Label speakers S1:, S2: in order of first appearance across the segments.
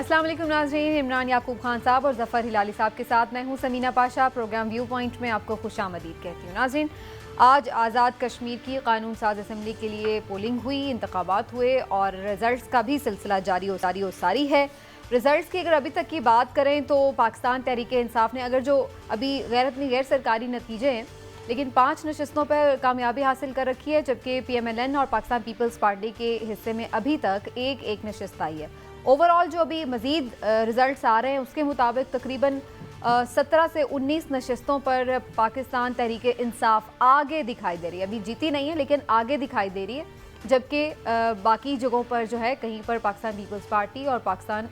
S1: السلام علیکم ناظرین، عمران یعقوب خان صاحب اور ظفر ہلالی صاحب کے ساتھ میں ہوں Samina Pasha. Program view point میں آپ کو خوش آمدید کہتی ہوں۔ ناظرین، آج آزاد کشمیر کی قانون ساز اسمبلی کے لیے پولنگ ہوئی، انتخابات ہوئے اور رزلٹس کا بھی سلسلہ جاری و ساری ہے۔ رزلٹس کی اگر ابھی تک کی بات کریں تو پاکستان تحریک انصاف نے اگر جو ابھی غیر سرکاری نتیجے ہیں لیکن 5 نشستوں پر کامیابی حاصل کر رکھی ہے، جبکہ پی ایم ایل این اور پاکستان پیپلز پارٹی کے حصے میں ابھی تک ایک نشست آئی ہے۔ اوورآل جو ابھی مزید رزلٹس آ رہے ہیں اس کے مطابق تقریباً 17 سے 19 نشستوں پر پاکستان تحریک انصاف آگے دکھائی دے رہی ہے۔ ابھی جیتی نہیں ہے لیکن آگے دکھائی دے رہی ہے، جبکہ باقی جگہوں پر جو ہے کہیں پر پاکستان پیپلز پارٹی اور پاکستان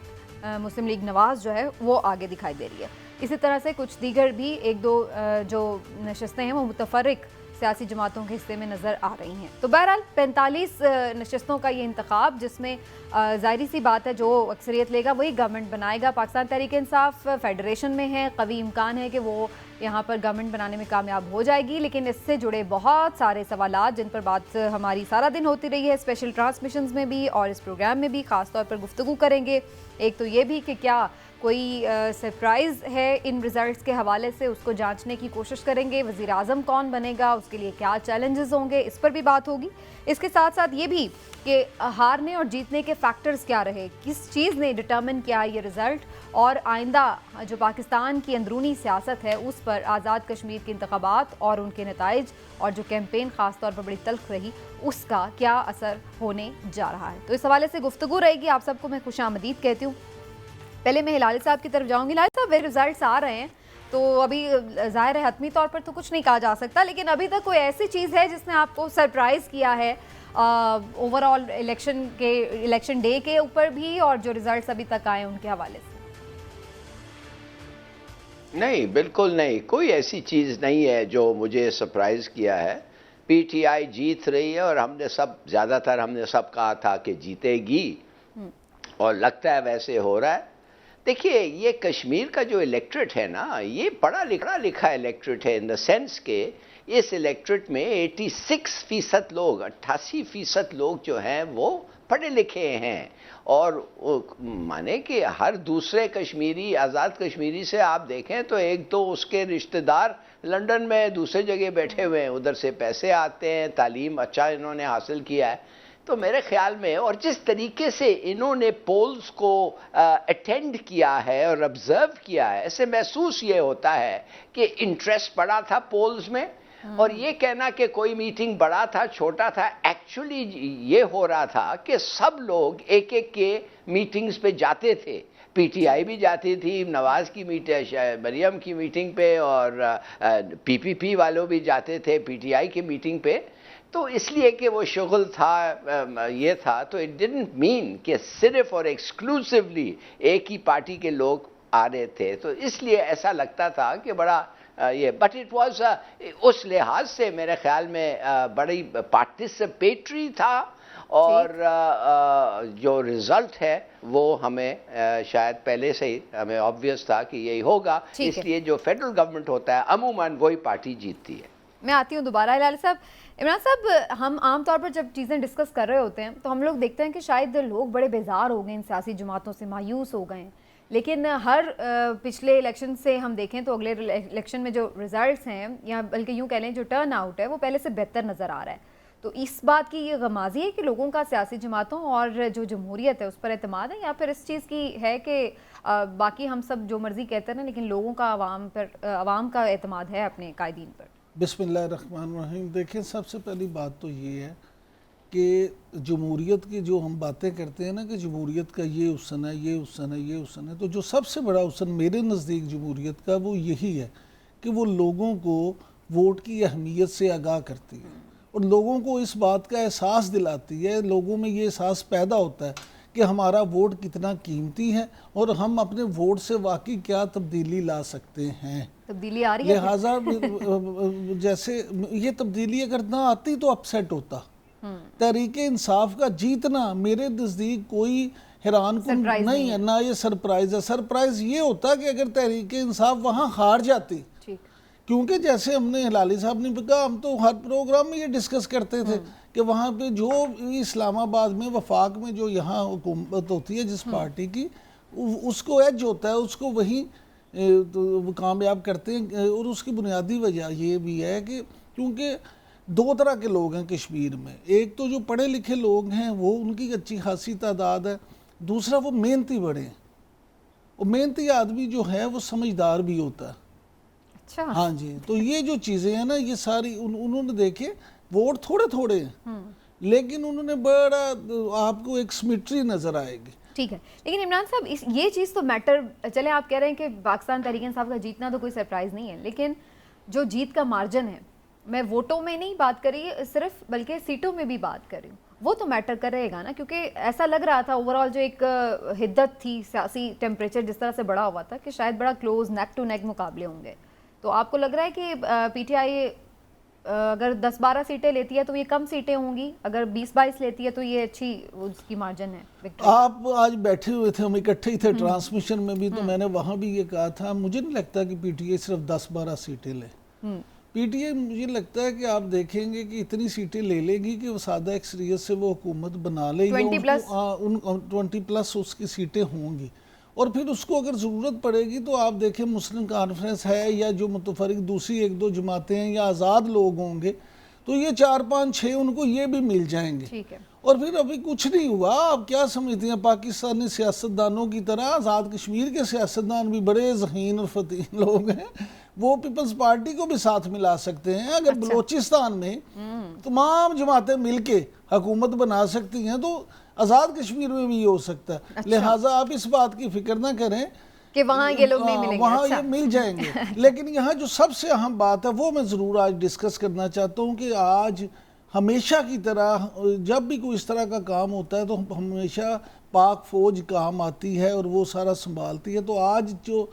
S1: مسلم لیگ نواز جو ہے وہ آگے دکھائی دے رہی ہے۔ اسی طرح سے کچھ دیگر بھی ایک دو جو نشستیں ہیں وہ متفرق سیاسی جماعتوں کے حصے میں نظر آ رہی ہیں۔ تو بہرحال 45 نشستوں کا یہ انتخاب، جس میں ظاہری سی بات ہے جو اکثریت لے گا وہی گورنمنٹ بنائے گا۔ پاکستان تحریک انصاف فیڈریشن میں ہے، قوی امکان ہے کہ وہ یہاں پر گورنمنٹ بنانے میں کامیاب ہو جائے گی، لیکن اس سے جڑے بہت سارے سوالات جن پر بات ہماری سارا دن ہوتی رہی ہے اسپیشل ٹرانسمیشنز میں بھی اور اس پروگرام میں بھی خاص طور پر گفتگو کریں گے۔ ایک تو یہ بھی کہ کیا کوئی سرپرائز ہے ان رزلٹس کے حوالے سے، اس کو جانچنے کی کوشش کریں گے۔ وزیر اعظم کون بنے گا، اس کے لیے کیا چیلنجز ہوں گے، اس پر بھی بات ہوگی۔ اس کے ساتھ ساتھ یہ بھی کہ ہارنے اور جیتنے کے فیکٹرز کیا رہے، کس چیز نے ڈٹرمن کیا یہ رزلٹ، اور آئندہ جو پاکستان کی اندرونی سیاست ہے اس پر آزاد کشمیر کے انتخابات اور ان کے نتائج اور جو کیمپین خاص طور پر بڑی تلخ رہی اس کا کیا اثر ہونے جا رہا ہے۔ تو اس حوالے سے گفتگو رہے گی۔ آپ سب کو میں خوش آمدید کہتی ہوں۔ پہلے میں ہلالی صاحب کی طرف جاؤں گی۔ ہلالی صاحب، رزلٹس آ رہے ہیں تو ابھی ظاہر ہے حتمی طور پر تو کچھ نہیں کہا جا سکتا، لیکن ابھی تک کوئی ایسی چیز ہے جس نے آپ کو سرپرائز کیا ہے اوورآل الیکشن ڈے کے اوپر بھی اور جو رزلٹس ابھی تک آئے ان کے حوالے سے؟
S2: نہیں، بالکل نہیں، کوئی ایسی چیز نہیں ہے جو مجھے سرپرائز کیا ہے۔ پی ٹی آئی جیت رہی ہے اور ہم نے سب کہا تھا کہ جیتے گی اور لگتا ہے ویسے ہو رہا ہے۔ دیکھیے، یہ کشمیر کا جو الیکٹریٹ ہے نا، یہ پڑھا لکھا الیکٹریٹ ہے، ان دا سینس کہ اس الیکٹریٹ میں 86% لوگ، 88% لوگ جو ہیں وہ پڑھے لکھے ہیں، اور مانے کہ ہر دوسرے کشمیری، آزاد کشمیری سے آپ دیکھیں تو ایک تو اس کے رشتہ دار لندن میں دوسرے جگہ بیٹھے ہوئے ہیں، ادھر سے پیسے آتے ہیں، تعلیم اچھا انہوں نے حاصل کیا ہے۔ تو میرے خیال میں، اور جس طریقے سے انہوں نے پولز کو اٹینڈ کیا ہے اور آبزرو کیا ہے، اسے محسوس یہ ہوتا ہے کہ انٹرسٹ بڑا تھا پولز میں۔ اور یہ کہنا کہ کوئی میٹنگ بڑا تھا چھوٹا تھا، ایکچولی یہ ہو رہا تھا کہ سب لوگ ایک کے میٹنگز پہ جاتے تھے۔ پی ٹی آئی بھی جاتی تھی نواز کی میٹنگ، مریم کی میٹنگ پہ، اور پی پی پی والوں بھی جاتے تھے پی ٹی آئی کی میٹنگ پہ۔ تو اس لیے کہ وہ شغل تھا، یہ تھا، تو اٹ ڈڈنٹ مین کہ صرف اور ایکسکلوسیولی ایک ہی پارٹی کے لوگ آ رہے تھے، تو اس لیے ایسا لگتا تھا کہ بڑا یہ، بٹ اٹ واز اس لحاظ سے میرے خیال میں بڑی پارٹیسپیٹری تھا، اور جو رزلٹ ہے وہ ہمیں شاید پہلے سے ہی ہمیں آبویس تھا کہ یہی ہوگا، اس لیے جو فیڈرل گورنمنٹ ہوتا ہے عموماً وہی پارٹی جیتتی ہے۔
S1: میں آتی ہوں دوبارہ ہلالی صاحب۔ عمران صاحب، ہم عام طور پر جب چیزیں ڈسکس کر رہے ہوتے ہیں تو ہم لوگ دیکھتے ہیں کہ شاید لوگ بڑے بیزار ہو گئے ان سیاسی جماعتوں سے، مایوس ہو گئے ہیں، لیکن ہر پچھلے الیکشن سے ہم دیکھیں تو اگلے الیکشن میں جو رزلٹس ہیں، یا بلکہ یوں کہہ لیں جو ٹرن آؤٹ ہے، وہ پہلے سے بہتر نظر آ رہا ہے۔ تو اس بات کی یہ غمازی ہے کہ لوگوں کا سیاسی جماعتوں اور جو جمہوریت ہے اس پر اعتماد ہے، یا پھر اس چیز کی ہے کہ باقی ہم سب جو مرضی کہتے ہیں لیکن لوگوں کا عوام کا اعتماد ہے اپنے قائدین پر؟
S3: بسم اللہ الرحمن الرحیم۔ دیکھیں، سب سے پہلی بات تو یہ ہے کہ جمہوریت کی جو ہم باتیں کرتے ہیں نا کہ جمہوریت کا یہ حسن ہے، یہ حسن ہے، یہ حسن ہے، تو جو سب سے بڑا حسن میرے نزدیک جمہوریت کا وہ یہی ہے کہ وہ لوگوں کو ووٹ کی اہمیت سے آگاہ کرتی ہے اور لوگوں کو اس بات کا احساس دلاتی ہے، لوگوں میں یہ احساس پیدا ہوتا ہے کہ ہمارا ووٹ کتنا قیمتی ہے اور ہم اپنے ووٹ سے واقعی کیا تبدیلی لا سکتے ہیں۔
S1: تبدیلی آ رہی ہے،
S3: لہٰذا جیسے یہ تبدیلی اگر نہ آتی تو اپسیٹ ہوتا۔ تحریک انصاف کا جیتنا میرے نزدیک کوئی حیران کن نہیں ہے، نہ یہ سرپرائز ہے۔ سرپرائز یہ ہوتا کہ اگر تحریک انصاف وہاں ہار جاتی، کیونکہ جیسے ہم نے ہلالی صاحب نے کہا، ہم تو ہر پروگرام میں یہ ڈسکس کرتے تھے کہ وہاں پہ جو اسلام آباد میں، وفاق میں جو یہاں حکومت ہوتی ہے جس پارٹی کی، اس کو ایج ہوتا ہے, اس کو وہیں وہ کامیاب کرتے ہیں. اور اس کی بنیادی وجہ یہ بھی ہے کہ کیونکہ دو طرح کے لوگ ہیں کشمیر میں. ایک تو جو پڑھے لکھے لوگ ہیں وہ ان کی اچھی خاصی تعداد ہے, دوسرا وہ محنتی بڑے ہیں. اور محنتی آدمی جو ہے وہ سمجھدار بھی ہوتا ہے.
S1: اچھا
S3: ہاں جی, تو یہ جو چیزیں ہیں نا یہ ساری انہوں نے دیکھے ووٹ تھوڑے تھوڑے ہیں لیکن انہوں نے بڑا آپ کو ایک سمیٹری نظر آئے گی.
S1: ٹھیک ہے, لیکن عمران صاحب یہ چیز تو میٹر, چلیں آپ کہہ رہے ہیں کہ پاکستان تحریک انصاف کا جیتنا تو کوئی سرپرائز نہیں ہے, لیکن جو جیت کا مارجن ہے, میں ووٹوں میں نہیں بات کر رہی صرف بلکہ سیٹوں میں بھی بات کر رہی ہوں, وہ تو میٹر کر رہے گا نا, کیونکہ ایسا لگ رہا تھا اوور آل جو ایک حدت تھی, سیاسی ٹیمپریچر جس طرح سے بڑا ہوا تھا کہ شاید بڑا کلوز نیک ٹو نیک مقابلے ہوں گے. تو آپ کو لگ رہا ہے کہ پی ٹی آئی اگر 10-12 سیٹیں لیتی ہے تو یہ کم سیٹیں ہوں گی, اگر 20-22 لیتی ہے تو یہ اچھی اس کی مارجن ہے؟
S3: آپ آج بیٹھے ہوئے تھے, ہم اکٹھے ہی تھے ٹرانسمیشن میں بھی, تو میں نے وہاں بھی یہ کہا تھا مجھے نہیں لگتا کہ پی ٹی آئی صرف 10-12 سیٹیں لے. پی ٹی آئی مجھے لگتا ہے کہ آپ دیکھیں گے کہ اتنی سیٹیں لے لے گی کہ وہ سادہ اکثریت سے وہ حکومت بنا لے, 20+ اس کی سیٹیں ہوں گی. اور پھر اس کو اگر ضرورت پڑے گی تو آپ دیکھیں مسلم کانفرنس ہے یا جو متفرق دوسری 1-2 جماعتیں ہیں یا آزاد لوگ ہوں گے تو یہ 4-5-6 ان کو یہ بھی مل جائیں گے. اور پھر ابھی کچھ نہیں ہوا. آپ کیا سمجھتے ہیں پاکستانی سیاستدانوں کی طرح آزاد کشمیر کے سیاستدان بھی بڑے ذہین اور فتین لوگ ہیں, وہ پیپلز پارٹی کو بھی ساتھ ملا سکتے ہیں. اگر بلوچستان میں تمام جماعتیں مل کے حکومت بنا سکتی ہیں تو آزاد کشمیر میں بھی یہ ہو سکتا ہے. لہٰذا آپ اس بات کی فکر نہ کریں
S1: کہ وہاں یہ لوگ نہیں ملیں گے,
S3: وہاں یہ مل جائیں گے. لیکن یہاں جو سب سے اہم بات ہے وہ میں ضرور آج ڈسکس کرنا چاہتا ہوں کہ آج ہمیشہ کی طرح جب بھی کوئی اس طرح کا کام ہوتا ہے تو ہمیشہ پاک فوج کام آتی ہے اور وہ سارا سنبھالتی ہے. تو آج جو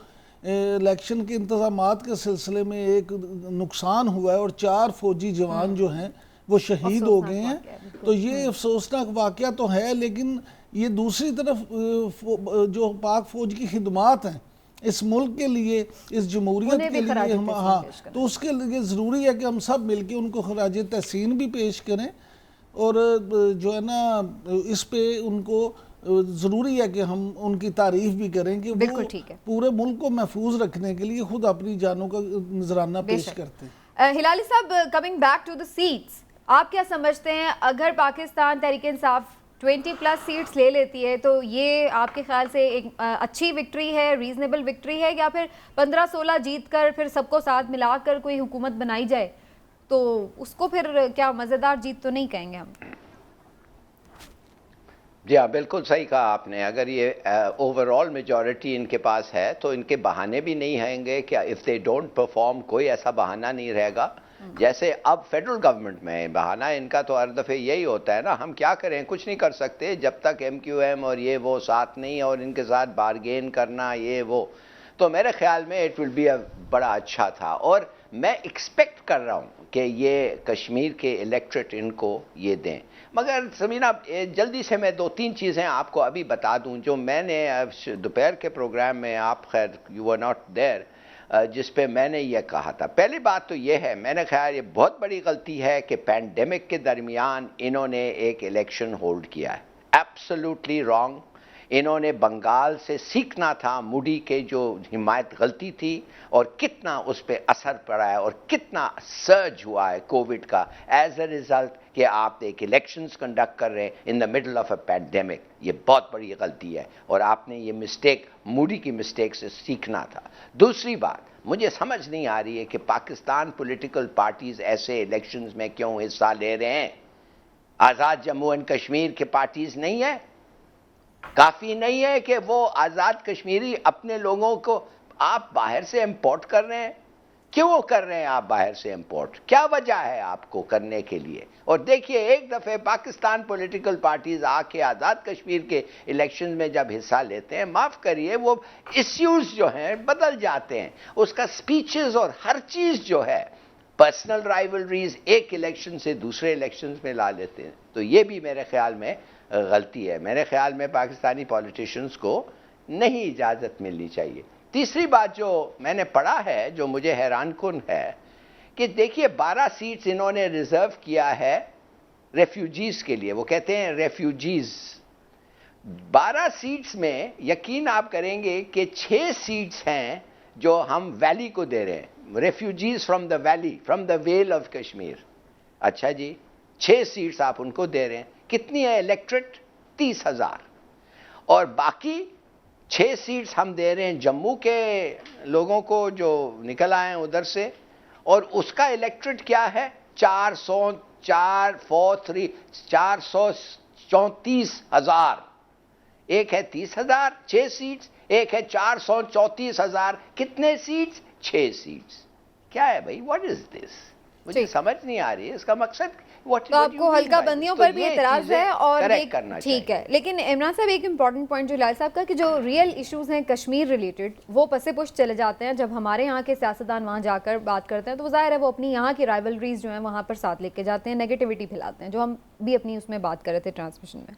S3: الیکشن کے انتظامات کے سلسلے میں ایک نقصان ہوا ہے اور 4 فوجی جوان جو ہیں وہ شہید ہو گئے ہیں, تو یہ افسوسناک واقعہ تو ہے. لیکن یہ دوسری طرف جو پاک فوج کی خدمات ہیں اس ملک کے لیے, اس جمہوریت کے لیے, ہاں, تو اس کے لیے ضروری ہے کہ ہم سب مل کے ان کو خراج تحسین بھی پیش کریں. اور جو ہے نا اس پہ ان کو ضروری ہے کہ ہم ان کی تعریف بھی کریں کہ وہ پورے ملک کو محفوظ رکھنے کے لیے خود اپنی جانوں کا نذرانہ پیش کرتے ہیں.
S1: ہلالی صاحب, coming back to the seats, آپ کیا سمجھتے ہیں اگر پاکستان تحریک انصاف 20+ سیٹس لے لیتی ہے تو یہ آپ کے خیال سے ایک اچھی وکٹری ہے, ریزنیبل وکٹری ہے, یا پھر 15-16 جیت کر پھر سب کو ساتھ ملا کر کوئی حکومت بنائی جائے تو اس کو پھر کیا مزیدار جیت تو نہیں کہیں گے ہم؟
S2: جی ہاں, بالکل صحیح کہا آپ نے. اگر یہ اوورال میجورٹی ان کے پاس ہے تو ان کے بہانے بھی نہیں آئیں گے کہ اف دے ڈونٹ پرفارم, کوئی ایسا بہانہ نہیں رہے گا. جیسے اب فیڈرل گورنمنٹ میں بہانہ ان کا تو ہر دفعہ یہی ہوتا ہے نا, ہم کیا کریں, کچھ نہیں کر سکتے جب تک MQM اور یہ وہ ساتھ نہیں, اور ان کے ساتھ بارگین کرنا یہ وہ. تو میرے خیال میں اٹ ول بی بڑا اچھا تھا, اور میں ایکسپیکٹ کر رہا ہوں کہ یہ کشمیر کے الیکٹریٹ ان کو یہ دیں. مگر سمینا جلدی سے میں 2-3 چیزیں آپ کو ابھی بتا دوں جو میں نے دوپہر کے پروگرام میں, آپ خیر یو آر ناٹ دیر, جس پہ میں نے یہ کہا تھا. پہلی بات تو یہ ہے, میں نے خیال یہ بہت بڑی غلطی ہے کہ پینڈیمک کے درمیان انہوں نے ایک الیکشن ہولڈ کیا ہے. Absolutely wrong. انہوں نے بنگال سے سیکھنا تھا موڈی کے جو حمایت غلطی تھی اور کتنا اس پہ اثر پڑا ہے اور کتنا سرج ہوا ہے کووڈ کا ایز اے ریزلٹ کہ آپ ایک الیکشنز کنڈکٹ کر رہے ہیں in the middle of a pandemic. یہ بہت بڑی غلطی ہے اور آپ نے یہ مسٹیک, موڈی کی مسٹیک سے سیکھنا تھا. دوسری بات, مجھے سمجھ نہیں آ رہی ہے کہ پاکستان پولیٹیکل پارٹیز ایسے الیکشنز میں کیوں حصہ لے رہے ہیں. آزاد جموں اینڈ کشمیر کے پارٹیز نہیں ہیں؟ کافی نہیں ہے کہ وہ آزاد کشمیری اپنے لوگوں کو آپ باہر سے امپورٹ کر رہے ہیں؟ کیوں کر رہے ہیں آپ باہر سے امپورٹ؟ کیا وجہ ہے آپ کو کرنے کے لیے؟ اور دیکھیے ایک دفعہ پاکستان پولیٹیکل پارٹیز آ کے آزاد کشمیر کے الیکشن میں جب حصہ لیتے ہیں, معاف کریے وہ ایشوز جو ہیں بدل جاتے ہیں, اس کا سپیچز اور ہر چیز جو ہے پرسنل رائیولریز ایک الیکشن سے دوسرے الیکشنز میں لا لیتے ہیں. تو یہ بھی میرے خیال میں غلطی ہے. میرے خیال میں پاکستانی پولیٹیشنز کو نہیں اجازت ملنی چاہیے. تیسری بات جو میں نے پڑھا ہے جو مجھے حیران کن ہے کہ دیکھیے 12 سیٹس انہوں نے ریزرو کیا ہے ریفیوجیز کے لیے. وہ کہتے ہیں ریفیوجیز. 12 سیٹس میں یقین آپ کریں گے کہ 6 سیٹس ہیں جو ہم ویلی کو دے رہے ہیں, refugees from the valley, from the vale of Kashmir. اچھا جی, 6 سیٹس آپ ان کو دے رہے ہیں. کتنی ہے الیکٹریٹ؟ 30,000. اور باقی 6 سیٹس ہم دے رہے ہیں جموں کے لوگوں کو جو نکل آئے ہیں ادھر سے, اور اس کا الیکٹریٹ کیا ہے؟ 434,000. ایک ہے 30,000 6 سیٹس, ایک ہے 434,000 کتنے سیٹس؟ 6 سیٹس. کیا ہے بھائی, واٹ از دس؟ مجھے سمجھ نہیں آ رہی ہے اس کا مقصد.
S1: تو آپ کو حلقہ بندیوں پر بھی اعتراض ہے اور ٹھیک ہے, لیکن عمران صاحب ایک امپورٹنٹ پوائنٹ جو ہلال صاحب کا کہ جو ریئل ایشوز ہیں کشمیر ریلیٹڈ وہ پس پش چلے جاتے ہیں. جب ہمارے یہاں کے سیاستدان وہاں جا کر بات کرتے ہیں تو وہ ظاہر ہے وہ اپنی یہاں کی رائیولریز جو ہیں وہاں پر ساتھ لے کے جاتے ہیں, نیگیٹیوٹی پھیلاتے ہیں, جو ہم بھی اپنی اس میں بات کر رہے تھے ٹرانسمیشن میں.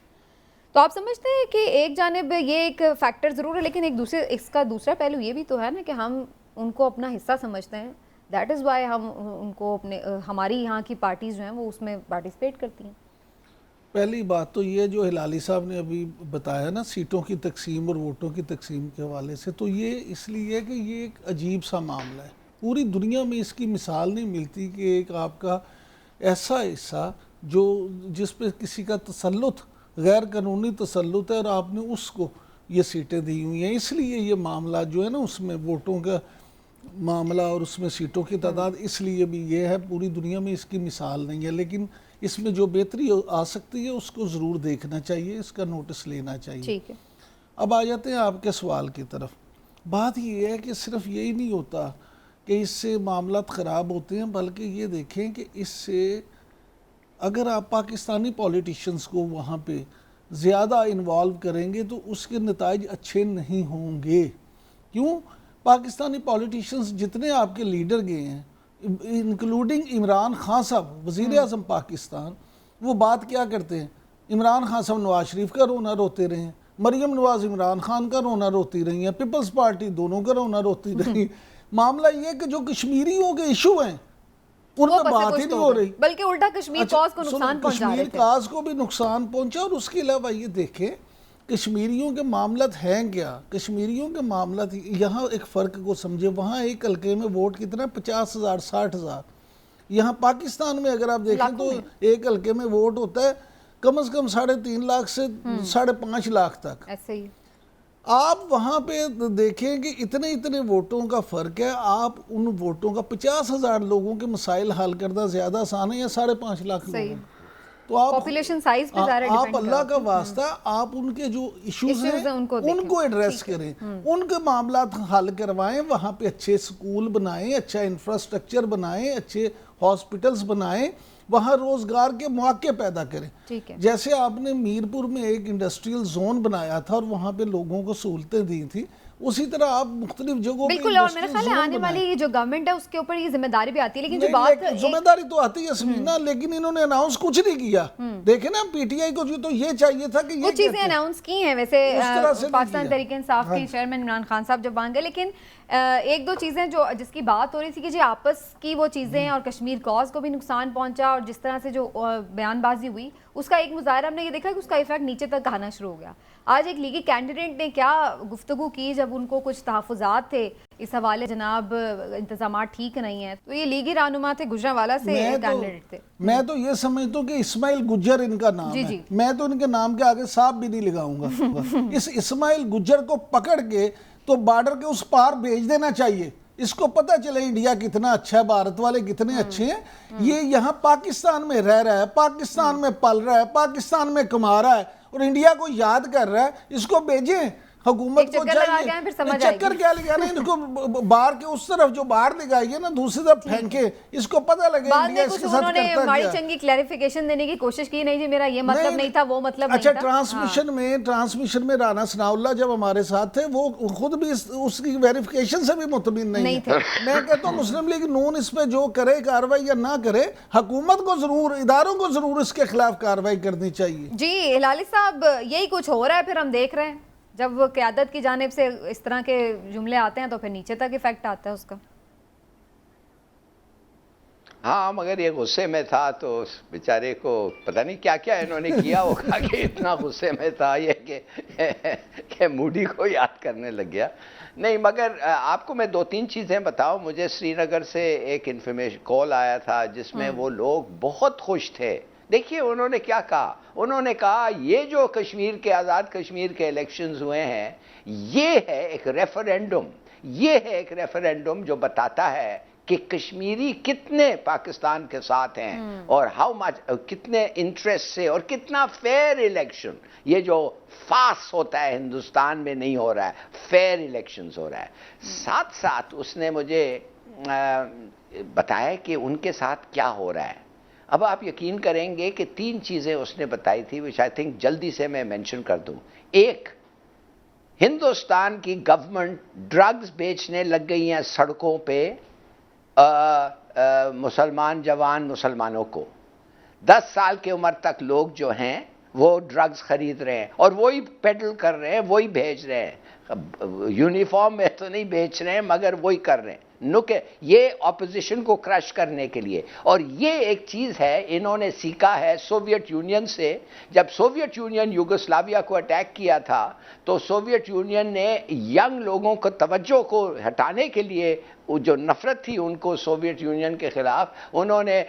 S1: تو آپ سمجھتے ہیں کہ ایک جانب یہ ایک فیکٹر ضرور ہے, لیکن اس کا دوسرا پہلو یہ بھی تو ہے نا کہ ہم ان کو اپنا حصہ سمجھتے ہیں. دیٹ از وائی ہم ان کو ہماری یہاں کی پارٹیز جو ہیں وہ اس میں پارٹیسپیٹ کرتی ہیں.
S3: پہلی بات تو یہ جو ہلالی صاحب نے ابھی بتایا نا سیٹوں کی تقسیم اور ووٹوں کی تقسیم کے حوالے سے, تو یہ اس لیے کہ یہ ایک عجیب سا معاملہ ہے. پوری دنیا میں اس کی مثال نہیں ملتی کہ ایک آپ کا ایسا حصہ جو جس پہ کسی کا تسلط غیر قانونی تسلط ہے اور آپ نے اس کو یہ سیٹیں دی ہوئی ہیں. اس لیے یہ معاملہ جو ہے نا اس میں ووٹوں کا معاملہ اور اس میں سیٹوں کی تعداد اس لیے بھی یہ ہے. پوری دنیا میں اس کی مثال نہیں ہے, لیکن اس میں جو بہتری آ سکتی ہے اس کو ضرور دیکھنا چاہیے, اس کا نوٹس لینا چاہیے.
S1: ٹھیک ہے,
S3: اب آ جاتے ہیں آپ کے سوال کی طرف. بات یہ ہے کہ صرف یہی نہیں ہوتا کہ اس سے معاملات خراب ہوتے ہیں, بلکہ یہ دیکھیں کہ اس سے اگر آپ پاکستانی پولیٹیشنز کو وہاں پہ زیادہ انوالو کریں گے تو اس کے نتائج اچھے نہیں ہوں گے. کیوں؟ پاکستانی پولیٹیشنز جتنے آپ کے لیڈر گئے ہیں انکلوڈنگ عمران خان صاحب وزیر اعظم پاکستان, وہ بات کیا کرتے ہیں؟ عمران خان صاحب نواز شریف کا رونا روتے رہے ہیں, مریم نواز عمران خان کا رونا روتی رہی ہیں, پیپلز پارٹی دونوں کا رونا روتی رہی. معاملہ یہ کہ جو کشمیریوں کے ایشو ہیں ان میں بات ہی نہیں ہو رہی,
S1: بلکہ الٹا کشمیر کاز کو نقصان پہنچا رہے تھے.
S3: کشمیر کاز کو بھی نقصان پہنچا. اور اس کے علاوہ یہ دیکھیں کشمیریوں کے معاملات ہیں کیا. کشمیریوں کے معاملات یہاں ایک فرق کو سمجھے, وہاں ایک حلقے میں ووٹ کتنا 50,000 60,000. یہاں پاکستان میں اگر آپ دیکھیں تو ایک حلقے میں ووٹ ہوتا ہے کم از کم 3.5 لاکھ سے 5.5 لاکھ تک.
S1: ایسے ہی
S3: آپ وہاں پہ دیکھیں کہ اتنے ووٹوں کا فرق ہے. آپ ان ووٹوں کا 50,000 لوگوں کے مسائل حل کرنا زیادہ آسان ہے یا 5.5 لاکھ لوگوں. تو
S1: پاپولیشن سائز پہ ظاہر
S3: آپ اللہ کا واسطہ آپ ان کے جو ایشوز ہیں ان کو ایڈریس کریں, ان کے معاملات حل کروائیں, وہاں پہ اچھے سکول بنائیں, اچھا انفراسٹرکچر بنائیں, اچھے ہاسپٹلز بنائیں, وہاں روزگار کے مواقع پیدا کریں. جیسے آپ نے میرپور میں ایک انڈسٹریل زون بنایا تھا اور وہاں پہ لوگوں کو سہولتیں دی تھی, اسی طرح آپ مختلف جگہوں پہ
S1: بالکل. اور میرے خیال ہے آنے والی جو گورنمنٹ ہے اس کے اوپر یہ ذمہ داری بھی آتی ہے, لیکن جو بات
S3: ذمہ داری تو آتی ہے سمینا, لیکن انہوں نے اناؤنس کچھ نہیں کیا. دیکھیں نا پی ٹی آئی کو تو یہ چاہیے تھا کہ یہ
S1: چیزیں اناؤنس کی ہیں ویسے پاکستان تحریک انصاف کے چیئرمین عمران خان صاحب جب بان گئے, لیکن ایک دو چیزیں جو جس کی بات ہو رہی تھی کہ جی آپس کی وہ چیزیں اور کشمیر کاز کو بھی نقصان پہنچا, اور جس طرح سے جو بیان بازی ہوئی اس کا ایک مظاہرہ ہم نے یہ دیکھا کہ اس کا ایفیکٹ نیچے تک آنا شروع ہو گیا. آج ایک لیگی کینڈیڈیٹ نے کیا گفتگو کی جب ان کو کچھ تحفظات تھے اس حوالے جناب انتظامات ٹھیک نہیں ہیں, تو یہ لیگی رہنما تھے گجرانوالہ سے کینڈیڈیٹ تھے. میں
S3: تو یہ سمجھتا ہوں کہ اسماعیل گجر ان کا نام ہے, میں تو ان کے نام کے آگے صاحب بھی نہیں لگاؤں گا. اس اسماعیل گجر کو پکڑ کے تو بارڈر کے اس پار بھیج دینا چاہیے. اس کو پتہ چلے انڈیا کتنا اچھا ہے, بھارت والے کتنے اچھے ہیں. یہ یہاں پاکستان میں رہ رہا ہے, پاکستان میں پل رہا ہے, پاکستان میں کما رہا ہے اور انڈیا کو یاد کر رہا ہے. اس کو بھیجیں, حکومت کو چاہیے چکر کیا لگانا ہے, ان کو باہر کے اس طرف جو باہر لگائیے نا دوسری طرف پھینکے, اس کو پتہ لگے انڈیا اس کے ساتھ کرتا کیا ہے.
S1: ماڑی چنگی کلیریفیکیشن دینے کی کوشش کی, نہیں جی میرا یہ مطلب نہیں تھا وہ مطلب نہیں تھا.
S3: اچھا ٹرانسمیشن میں رانا ثناء اللہ جب ہمارے ساتھ تھے وہ خود بھی اس کی ویریفیکیشن سے بھی مطمئن نہیں تھے. میں کہتا ہوں مسلم لیگ نون اس پہ جو کرے کاروائی یا نہ کرے, حکومت کو ضرور, اداروں کو ضرور اس کے خلاف کاروائی کرنی چاہیے.
S1: جی ہلالی صاحب یہی کچھ ہو رہا ہے, پھر ہم دیکھ رہے ہیں جب قیادت کی جانب سے اس طرح کے جملے آتے ہیں تو پھر نیچے تک ایفیکٹ آتا ہے اس کا.
S2: ہاں مگر یہ غصے میں تھا تو اس بیچارے کو پتہ نہیں کیا کیا انہوں نے کیا ہوگا کہ اتنا غصے میں تھا یہ کہ کہ موڈی کو یاد کرنے لگ گیا. نہیں مگر آپ کو میں 2-3 چیزیں بتاؤں. مجھے سری نگر سے ایک انفارمیشن کال آیا تھا جس میں وہ لوگ بہت خوش تھے. دیکھیے انہوں نے کیا کہا. انہوں نے کہا یہ جو کشمیر کے آزاد کشمیر کے الیکشنز ہوئے ہیں یہ ہے ایک ریفرینڈم. یہ ہے ایک ریفرینڈم جو بتاتا ہے کہ کشمیری کتنے پاکستان کے ساتھ ہیں اور ہاؤ مچ کتنے انٹرسٹ سے اور کتنا فیئر الیکشن. یہ جو فاس ہوتا ہے ہندوستان میں نہیں ہو رہا ہے, فیئر الیکشنز ہو رہا ہے. ساتھ ساتھ اس نے مجھے بتایا کہ ان کے ساتھ کیا ہو رہا ہے. اب آپ یقین کریں گے کہ 3 چیزیں اس نے بتائی تھی which I think جلدی سے میں مینشن کر دوں. ایک, ہندوستان کی گورنمنٹ ڈرگز بیچنے لگ گئی ہیں سڑکوں پہ مسلمان جوان مسلمانوں کو. 10 سال کی عمر تک لوگ جو ہیں وہ ڈرگز خرید رہے ہیں اور وہی پیڈل کر رہے ہیں, وہی بھیج رہے ہیں. یونیفارم میں تو نہیں بیچ رہے ہیں مگر وہی کر رہے ہیں. یہ اپوزیشن کو کرش کرنے کے لیے. اور یہ ایک چیز ہے انہوں نے سیکھا ہے سوویت یونین سے. جب سوویت یونین یوگوسلاویا کو اٹیک کیا تھا تو سوویت یونین نے ینگ لوگوں کو توجہ کو ہٹانے کے لیے جو نفرت تھی ان کو سوویت یونین کے خلاف, انہوں نے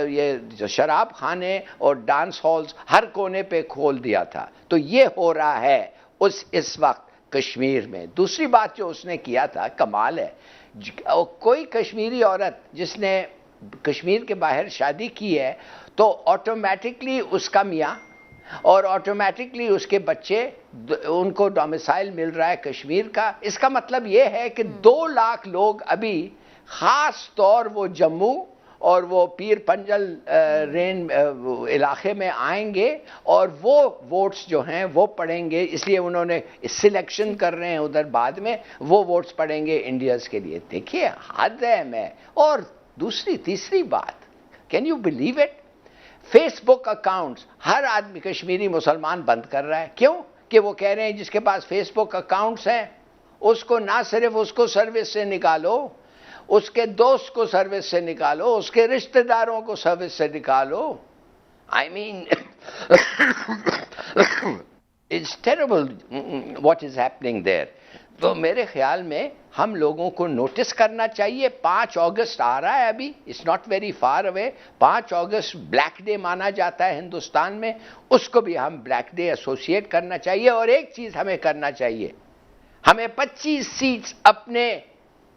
S2: یہ شراب خانے اور ڈانس ہالز ہر کونے پہ کھول دیا تھا. تو یہ ہو رہا ہے اس وقت کشمیر میں. دوسری بات جو اس نے کیا تھا کمال ہے, کوئی کشمیری عورت جس نے کشمیر کے باہر شادی کی ہے تو آٹومیٹکلی اس کا میاں اور آٹومیٹکلی اس کے بچے ان کو ڈومیسائل مل رہا ہے کشمیر کا. اس کا مطلب یہ ہے کہ 2 لاکھ لوگ ابھی خاص طور وہ جموں اور وہ پیر پنجل رین علاقے میں آئیں گے اور وہ ووٹس جو ہیں وہ پڑیں گے. اس لیے انہوں نے سلیکشن کر رہے ہیں ادھر, بعد میں وہ ووٹس پڑیں گے انڈیاز کے لیے. دیکھیے حد ہے میں. اور تیسری بات, can you believe it, Facebook accounts ہر آدمی کشمیری مسلمان بند کر رہا ہے. کیوں؟ کہ وہ کہہ رہے ہیں جس کے پاس فیس بک اکاؤنٹس ہیں اس کو نہ صرف اس کو سروس سے نکالو, اس کے دوست کو سروس سے نکالو, اس کے رشتہ داروں کو سروس سے نکالو. I mean it's terrible what is happening there. تو میرے خیال میں ہم لوگوں کو نوٹس کرنا چاہیے. 5 اگست آ رہا ہے ابھی, it's not very far away. 5 August black day مانا جاتا ہے ہندوستان میں, اس کو بھی ہم بلیک ڈے ایسوسیٹ کرنا چاہیے. اور ایک چیز ہمیں کرنا چاہیے, ہمیں 25 سیٹس اپنے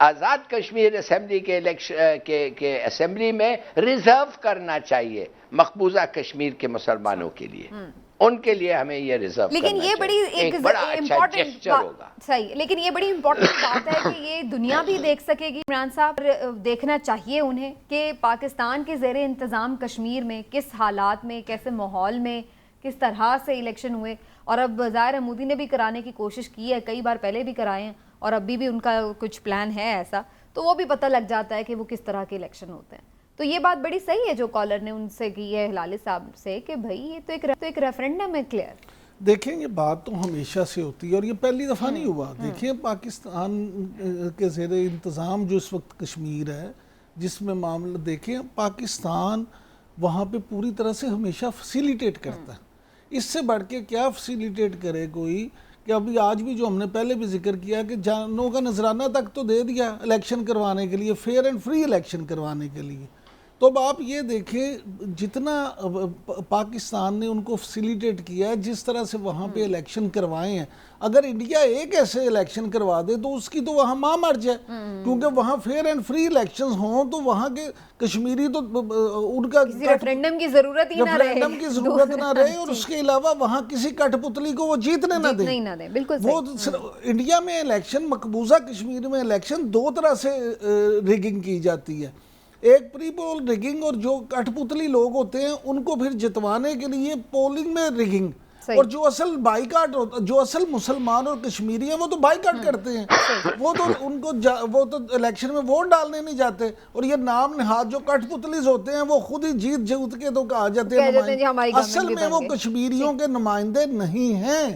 S2: آزاد کشمیر اسمبلی کے اسمبلی میں ریزرو کرنا چاہیے مقبوضہ کشمیر کے مسلمانوں کے لیے. ان کے لیے ہمیں یہ ریزرو کرنا چاہیے.
S1: لیکن یہ بڑی ایک امپورٹنٹ صحیح, لیکن یہ بڑی امپورٹنٹ بات ہے کہ یہ دنیا بھی دیکھ سکے گی. عمران صاحب دیکھنا چاہیے انہیں کہ پاکستان کے زیر انتظام کشمیر میں کس حالات میں, کیسے ماحول میں, کس طرح سے الیکشن ہوئے. اور اب ظاہر مودی نے بھی کرانے کی کوشش کی ہے, کئی بار پہلے بھی کرائے ہیں اور ابھی بھی ان کا کچھ پلان ہے ایسا, تو وہ بھی پتہ لگ جاتا ہے کہ وہ کس طرح کے الیکشن ہوتے ہیں. تو یہ بات بڑی صحیح ہے جو کالر نے ان سے کی ہے ہلالی صاحب سے کہ بھائی یہ تو ایک ریفرینڈم ہے کلیئر.
S3: دیکھیں یہ بات تو ہمیشہ سے ہوتی ہے اور یہ پہلی دفعہ نہیں ہوا. دیکھیں پاکستان کے زیر انتظام جو اس وقت کشمیر ہے جس میں معاملہ دیکھیں, پاکستان وہاں پہ پوری طرح سے ہمیشہ فیسیلیٹیٹ کرتا ہے. اس سے بڑھ کے کیا فیسیلیٹیٹ کرے کوئی, کہ ابھی آج بھی جو ہم نے پہلے بھی ذکر کیا کہ جانوں کا نذرانہ تک تو دے دیا الیکشن کروانے کے لیے, فیئر اینڈ فری الیکشن کروانے کے لیے. تو اب آپ یہ دیکھیں جتنا پاکستان نے ان کو فیسیلیٹیٹ کیا ہے, جس طرح سے وہاں پہ الیکشن کروائے ہیں, اگر انڈیا ایک ایسے الیکشن کروا دے تو اس کی تو وہاں ماں مر جائے. کیونکہ وہاں فیئر اینڈ فری الیکشنز ہوں تو وہاں کے کشمیری تو ان کا
S1: ریفرینڈم کی ضرورت ہی
S3: نہ رہے اور اس کے علاوہ وہاں کسی کٹ پتلی کو وہ جیتنے نہ دیں. وہ انڈیا میں الیکشن, مقبوضہ کشمیر میں الیکشن 2 طرح سے ریگنگ کی جاتی ہے. ایک پری پول ریگنگ اور جو کٹ پتلی لوگ ہوتے ہیں ان کو پھر جتوانے کے لیے پولنگ میں ریگنگ. اور جو اصل بائیکاٹ ہوتا, جو اصل مسلمان اور کشمیری ہیں وہ تو بائیکاٹ کرتے ہیں, وہ تو ان کو وہ تو الیکشن میں ووٹ ڈالنے نہیں جاتے. اور یہ نام نہاد جو کٹ پتلیز ہوتے ہیں وہ خود ہی جیت کے تو کہا جاتے ہیں, اصل میں وہ کشمیریوں کے نمائندے نہیں ہیں.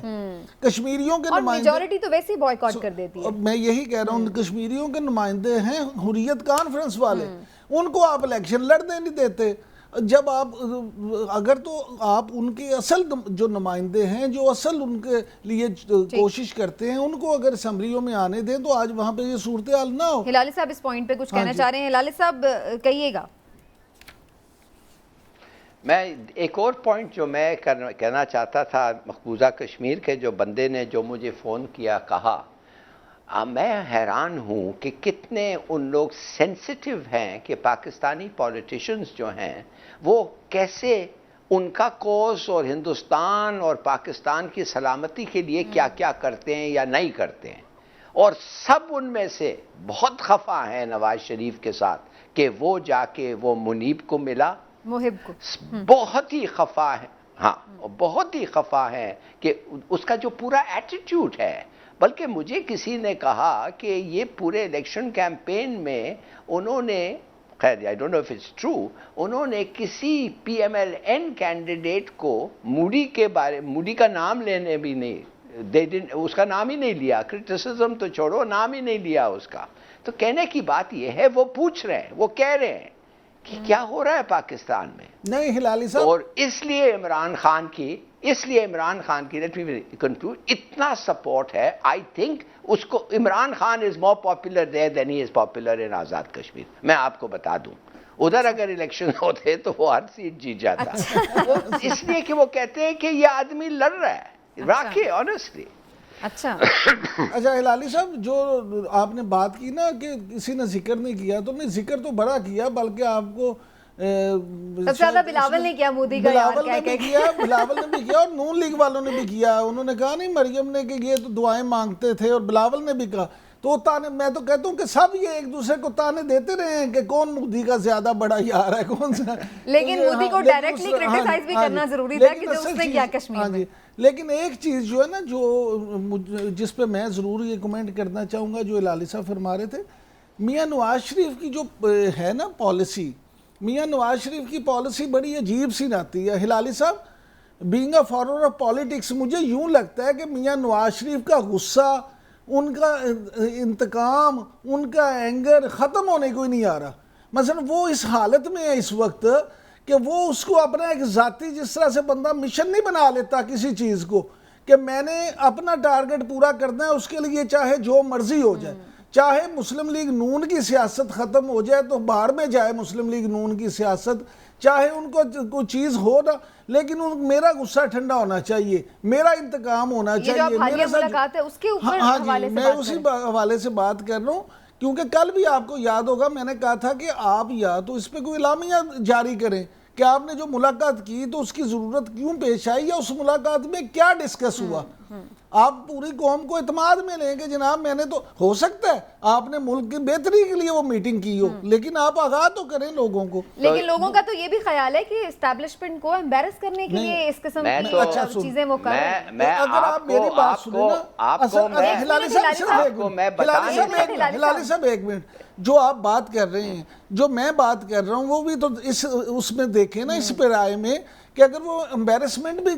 S3: کشمیریوں کے نمائندے
S1: میجورٹی تو ویسے ہی بائیکاٹ کر دیتی ہے.
S3: میں یہی کہہ رہا ہوں, کشمیریوں کے نمائندے ہیں حریت کانفرنس والے, ان کو آپ الیکشن لڑنے نہیں دیتے. جب آپ اگر تو آپ ان کے اصل جو نمائندے ہیں جو اصل ان کے لیے کوشش کرتے ہیں ان کو اگر اسمبلیوں میں آنے دیں تو آج وہاں پہ یہ صورتحال نہ ہو.
S1: ہلالی صاحب اس پوائنٹ پہ کچھ کہنا چاہ رہے ہیں؟ ہلالی صاحب کہیے گا.
S2: میں ایک اور پوائنٹ جو میں کہنا چاہتا تھا، مقبوضہ کشمیر کے جو بندے نے جو مجھے فون کیا کہا، میں حیران ہوں کہ کتنے ان لوگ سینسیٹیو ہیں کہ پاکستانی پولیٹیشنز جو ہیں وہ کیسے ان کا کوز اور ہندوستان اور پاکستان کی سلامتی کے لیے کیا کیا کرتے ہیں یا نہیں کرتے ہیں، اور سب ان میں سے بہت خفا ہیں نواز شریف کے ساتھ کہ وہ جا کے وہ منیب کو ملا،
S1: محب کو
S2: بہت ہی خفا ہے. ہاں بہت ہی خفا ہے کہ اس کا جو پورا ایٹیٹیوڈ ہے. بلکہ مجھے کسی نے کہا کہ یہ پورے الیکشن کیمپین میں انہوں نے، خیر I don't know if it's true, انہوں نے کسی P M L N candidate کو موڈی کا نام لینے بھی نہیں، اس کا نام ہی نہیں لیا، کرٹیسزم تو چھوڑو، نام ہی نہیں لیا اس کا. تو کہنے کی بات یہ ہے وہ پوچھ رہے ہیں، وہ کہہ رہے ہیں کہ کیا ہو رہا ہے پاکستان میں.
S3: نہیں ہلالی صاحب،
S2: اور اس لیے عمران خان کی لیٹ می کنکلوڈ اتنا سپورٹ ہے. آئی تھنک اس کو Imran Khan is more popular there than he is popular in Azad Kashmir. میں آپ کو بتا دوں ادھر اگر الیکشن ہوتے تو وہ ہر سیٹ جیت جاتا. اس لیے کہ وہ کہتے ہیں کہ یہ آدمی لڑ رہا ہے واقعی آنیسٹلی.
S1: اچھا
S3: ہلالی صاحب جو آپ نے بات کی نا کہ کسی نے ذکر نہیں کیا، تو نے ذکر تو بڑا کیا، بلکہ آپ کو
S1: سب سے زیادہ بلاول نے کیا مودی کا،
S3: بلاول نے بھی کیا اور نون لیگ والوں نے بھی کیا. انہوں نے کہا نہیں مریم نے کہ یہ تو دعائیں مانگتے تھے، اور بلاول نے بھی کہا. تو تانے، میں تو کہتا ہوں کہ سب یہ ایک دوسرے کو تانے دیتے رہے ہیں کہ کون مودی کا زیادہ بڑا یار ہے کون سا.
S1: لیکن مودی کو ڈائریکٹلی کرٹیسائز بھی کرنا ضروری تھا کہ جو اس نے کیا کشمیر میں.
S3: لیکن ایک چیز جو ہے نا جو جس پہ میں ضرور یہ کمنٹ کرنا چاہوں گا جو ہلالی صاحب فرما رہے تھے، میاں نواز شریف کی جو ہے نا پالیسی، میاں نواز شریف کی پالیسی بڑی عجیب سی آتی ہے. ہلالی صاحب being a follower of politics مجھے یوں لگتا ہے کہ میاں نواز شریف کا غصہ، ان کا انتقام، ان کا اینگر ختم ہونے کو ہی نہیں آ رہا. مثلا وہ اس حالت میں ہے اس وقت کہ وہ اس کو اپنا ایک ذاتی، جس طرح سے بندہ مشن نہیں بنا لیتا کسی چیز کو کہ میں نے اپنا ٹارگٹ پورا کرنا ہے، اس کے لیے چاہے جو مرضی ہو جائے، چاہے مسلم لیگ نون کی سیاست ختم ہو جائے تو باہر میں جائے مسلم لیگ نون کی سیاست، چاہے ان کو کوئی چیز ہو نا، لیکن میرا غصہ ٹھنڈا ہونا چاہیے، میرا انتقام ہونا چاہیے. ہاں جی، میں اسی حوالے سے بات کر رہا ہوں کیونکہ کل بھی آپ کو یاد ہوگا میں نے کہا تھا کہ آپ یا تو اس پہ کوئی اعلامیہ جاری کریں کہ آپ نے جو ملاقات کی تو اس کی ضرورت کیوں پیش آئی، یا اس ملاقات میں کیا ڈسکس ہوا. آپ پوری قوم کو اعتماد میں لیں کہ جناب میں نے تو، ہو سکتا ہے آپ نے ملک کی بہتری کے لیے وہ میٹنگ کی ہو، لیکن آپ آگاہ تو کریں لوگوں کو.
S1: لیکن لوگوں کا تو یہ بھی خیال ہے کہ اسٹیبلشمنٹ کو امبیرس کرنے کے لیے اس قسم کی چیزیں وہ کر رہے ہیں.
S3: اگر آپ میری بات سنیں نا، ہلالی صاحب ایک منٹ، جو آپ بات کر رہے ہیں، جو میں بات کر رہا ہوں وہ بھی تو اس میں دیکھیں نا، اس پہ رائے میں کہ اگر وہ امبیرسمنٹ بھی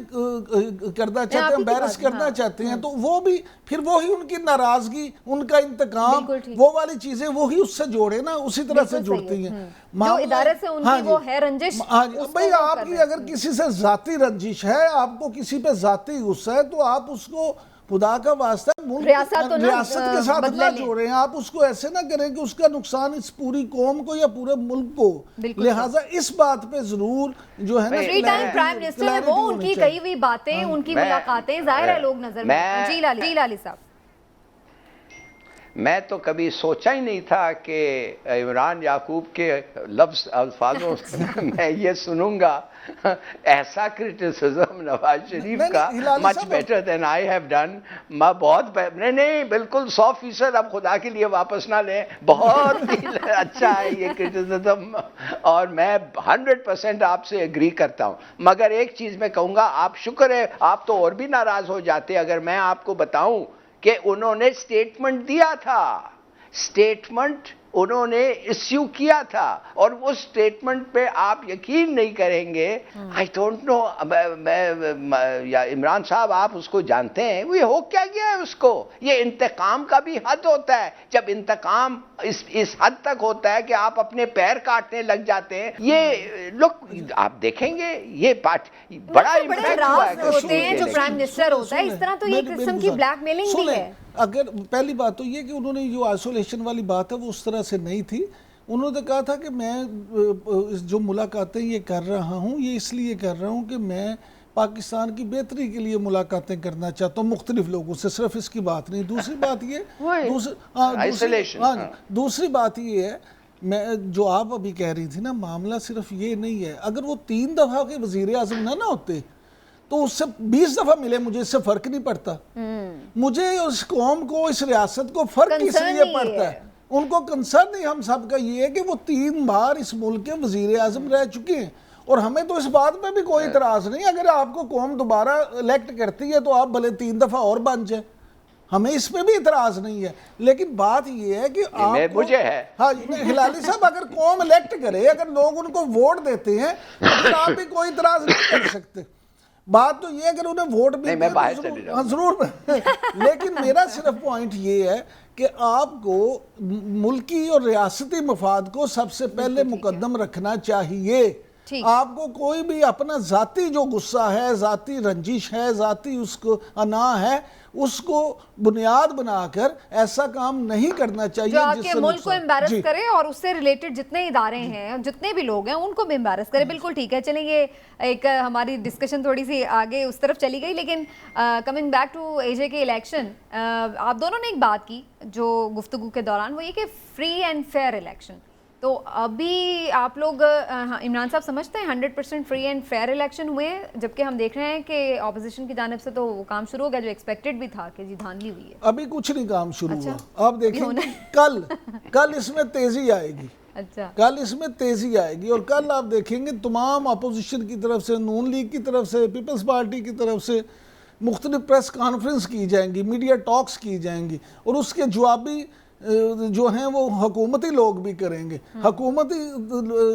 S3: کرنا چاہتے ہیں، امبیرس کرنا چاہتے ہیں، تو وہ بھی پھر وہی ان کی ناراضگی، ان کا انتقام، وہ والی چیزیں وہی اس سے جوڑے نا، اسی طرح سے جڑتی ہیں.
S1: جو ادارے سے ان کی وہ ہے رنجش،
S3: بھئی آپ کی اگر کسی سے ذاتی رنجش ہے، آپ کو کسی پہ ذاتی غصہ ہے، تو آپ اس کو خدا کا واسطہ ریاست کے ساتھ نہ جوڑیں. آپ اس کو ایسے نہ کریں کہ اس کا نقصان اس پوری قوم کو یا پورے ملک کو. لہٰذا اس بات پہ ضرور جو ہے نا
S1: فری ٹائم پرائم منسٹر ہے، وہ ان کی کہی ہوئی باتیں، ان کی ملاقاتیں ظاہر ہے لوگ نظر میں. جی لالی صاحب،
S2: میں تو کبھی سوچا ہی نہیں تھا کہ عمران یعقوب کے الفاظوں میں یہ سنوں گا ایسا کرٹیسزم نواز شریف کا، much better than I have done. میں بہت نہیں بالکل 100% اب خدا کے لیے واپس نہ لیں، بہت ہی اچھا ہے یہ کرٹیسزم، اور میں 100% آپ سے ایگری کرتا ہوں. مگر ایک چیز میں کہوں گا، آپ شکر ہے آپ تو اور بھی ناراض ہو جاتے اگر میں آپ کو بتاؤں کہ انہوں نے سٹیٹمنٹ دیا تھا. سٹیٹمنٹ انہوں نے ایشو کیا تھا، اور اس سٹیٹمنٹ پہ آپ یقین نہیں کریں گے، آئی ڈونٹ نو، یا عمران صاحب آپ اس کو جانتے ہیں، وہ ہو کیا گیا ہے اس کو؟ یہ انتقام کا بھی حد ہوتا ہے، جب انتقام اس حد تک ہوتا ہے کہ آپ اپنے پیر کاٹنے لگ جاتے ہیں. یہ لوگ آپ دیکھیں گے، یہ بڑا امپیکٹ ہوا ہے
S1: ہوتے ہیں جو پرائم منسٹر ہوتا ہے، اس طرح تو یہ قسم کی بلیک میلنگ بھی ہے.
S3: اگر پہلی بات تو یہ کہ انہوں نے جو آئسولیشن والی بات ہے وہ اس طرح سے نہیں تھی. انہوں نے کہا تھا کہ میں جو ملاقاتیں یہ کر رہا ہوں یہ اس لیے کر رہا ہوں کہ میں پاکستان کی بہتری کے لیے ملاقاتیں کرنا چاہتا ہوں مختلف لوگوں سے، صرف اس کی بات نہیں. دوسری بات یہ دوسری بات یہ ہے، میں جو آپ ابھی کہہ رہی تھی نا، معاملہ صرف یہ نہیں ہے. اگر وہ 3 دفعہ کے وزیر اعظم نہ ہوتے تو اس سے 20 دفعہ ملے، مجھے اس سے فرق نہیں پڑتا. مجھے اس قوم کو، اس ریاست کو فرق اس لیے پڑتا ہے، ان کو کنسرن نہیں ہم سب کا یہ ہے کہ وہ 3 بار اس ملک کے وزیر اعظم رہ چکے ہیں، اور ہمیں تو اس بات پہ بھی کوئی اعتراض نہیں. اگر آپ کو قوم دوبارہ الیکٹ کرتی ہے تو آپ بھلے 3 دفعہ اور بن جائیں، ہمیں اس پہ بھی اعتراض نہیں ہے. لیکن بات یہ ہے کہ آپ
S2: مجھے ہے،
S3: ہاں ہلالی صاحب، اگر قوم الیکٹ کرے، اگر لوگ ان کو ووٹ دیتے ہیں تو پھر آپ بھی کوئی اعتراض نہیں کر سکتے. بات تو یہ اگر انہیں ووٹ بھی ضرور. لیکن میرا صرف پوائنٹ یہ ہے کہ آپ کو ملکی اور ریاستی مفاد کو سب سے پہلے مقدم رکھنا چاہیے. آپ کو کوئی بھی اپنا ذاتی جو غصہ ہے، ذاتی رنجش ہے، ذاتی اس کو انا ہے، اس کو بنیاد بنا کر ایسا کام نہیں کرنا چاہیے
S1: جو آپ کے ملک کو امبیرس کرے، اور اس سے ریلیٹڈ جتنے ادارے ہیں، جتنے بھی لوگ ہیں، ان کو بھی امبیرس کرے. بالکل ٹھیک ہے. چلیں، یہ ایک ہماری ڈسکشن تھوڑی سی آگے اس طرف چلی گئی، لیکن کمنگ بیک ٹو اے جے کے الیکشن، آپ دونوں نے ایک بات کی جو گفتگو کے دوران، وہ یہ کہ فری اینڈ فیئر الیکشن. تو ابھی آپ لوگ، عمران صاحب سمجھتے ہیں 100% فری اینڈ فیئر الیکشن ہوئے ہیں؟ جبکہ ہم دیکھ رہے ہیں کہ اپوزیشن کی جانب سے تو وہ کام شروع ہو گیا جو ایکسپیکٹڈ بھی تھا کہ جی دھاندلی ہوئی ہے.
S3: ابھی کچھ نہیں کام شروع ہوا. آپ دیکھیں کل اس میں تیزی آئے گی. اچھا، کل اس میں تیزی آئے گی، اور کل آپ دیکھیں گے تمام اپوزیشن کی طرف سے، نون لیگ کی طرف سے، پیپلز پارٹی کی طرف سے مختلف پریس کانفرنس کی جائیں گی، میڈیا ٹاکس کی جائیں گی، اور اس کے جوابی جو ہیں وہ حکومتی لوگ بھی کریں گے. حکومتی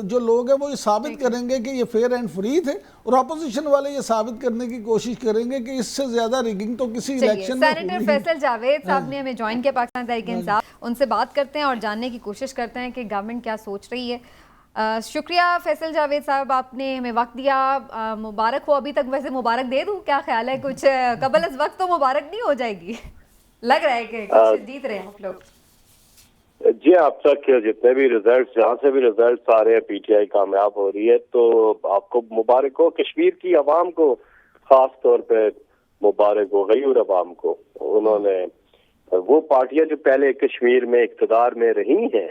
S3: جو لوگ ہیں وہ یہ ثابت کریں گے کہ یہ فیئر اینڈ فری تھے، اور اپوزیشن والے یہ ثابت کرنے کی کوشش کریں گے کہ اس سے زیادہ ریگنگ تو کسی الیکشن میں ہوئی.
S1: سینیٹر فیصل جاوید صاحب نے ہمیں جوائن کیا، پاکستان تحریک انصاف. ان سے بات کرتے ہیں اور جاننے کی کوشش کرتے ہیں کہ گورنمنٹ کیا سوچ رہی ہے. شکریہ فیصل جاوید صاحب، آپ نے ہمیں وقت دیا. مبارک ہو. ابھی تک ویسے مبارک دے دوں؟ کیا خیال ہے؟ کچھ قبل از وقت تو مبارک نہیں ہو جائے گی؟ لگ رہا ہے کہ کچھ جیت رہے ہیں آپ لوگ.
S4: جی، اب تک جتنے بھی ریزلٹس، جہاں سے بھی ریزلٹس آ رہے ہیں، پی ٹی آئی کامیاب ہو رہی ہے، تو آپ کو مبارک ہو. کشمیر کی عوام کو خاص طور پہ مبارک ہو، غیور عوام کو. انہوں نے وہ پارٹیاں جو پہلے کشمیر میں اقتدار میں رہی ہیں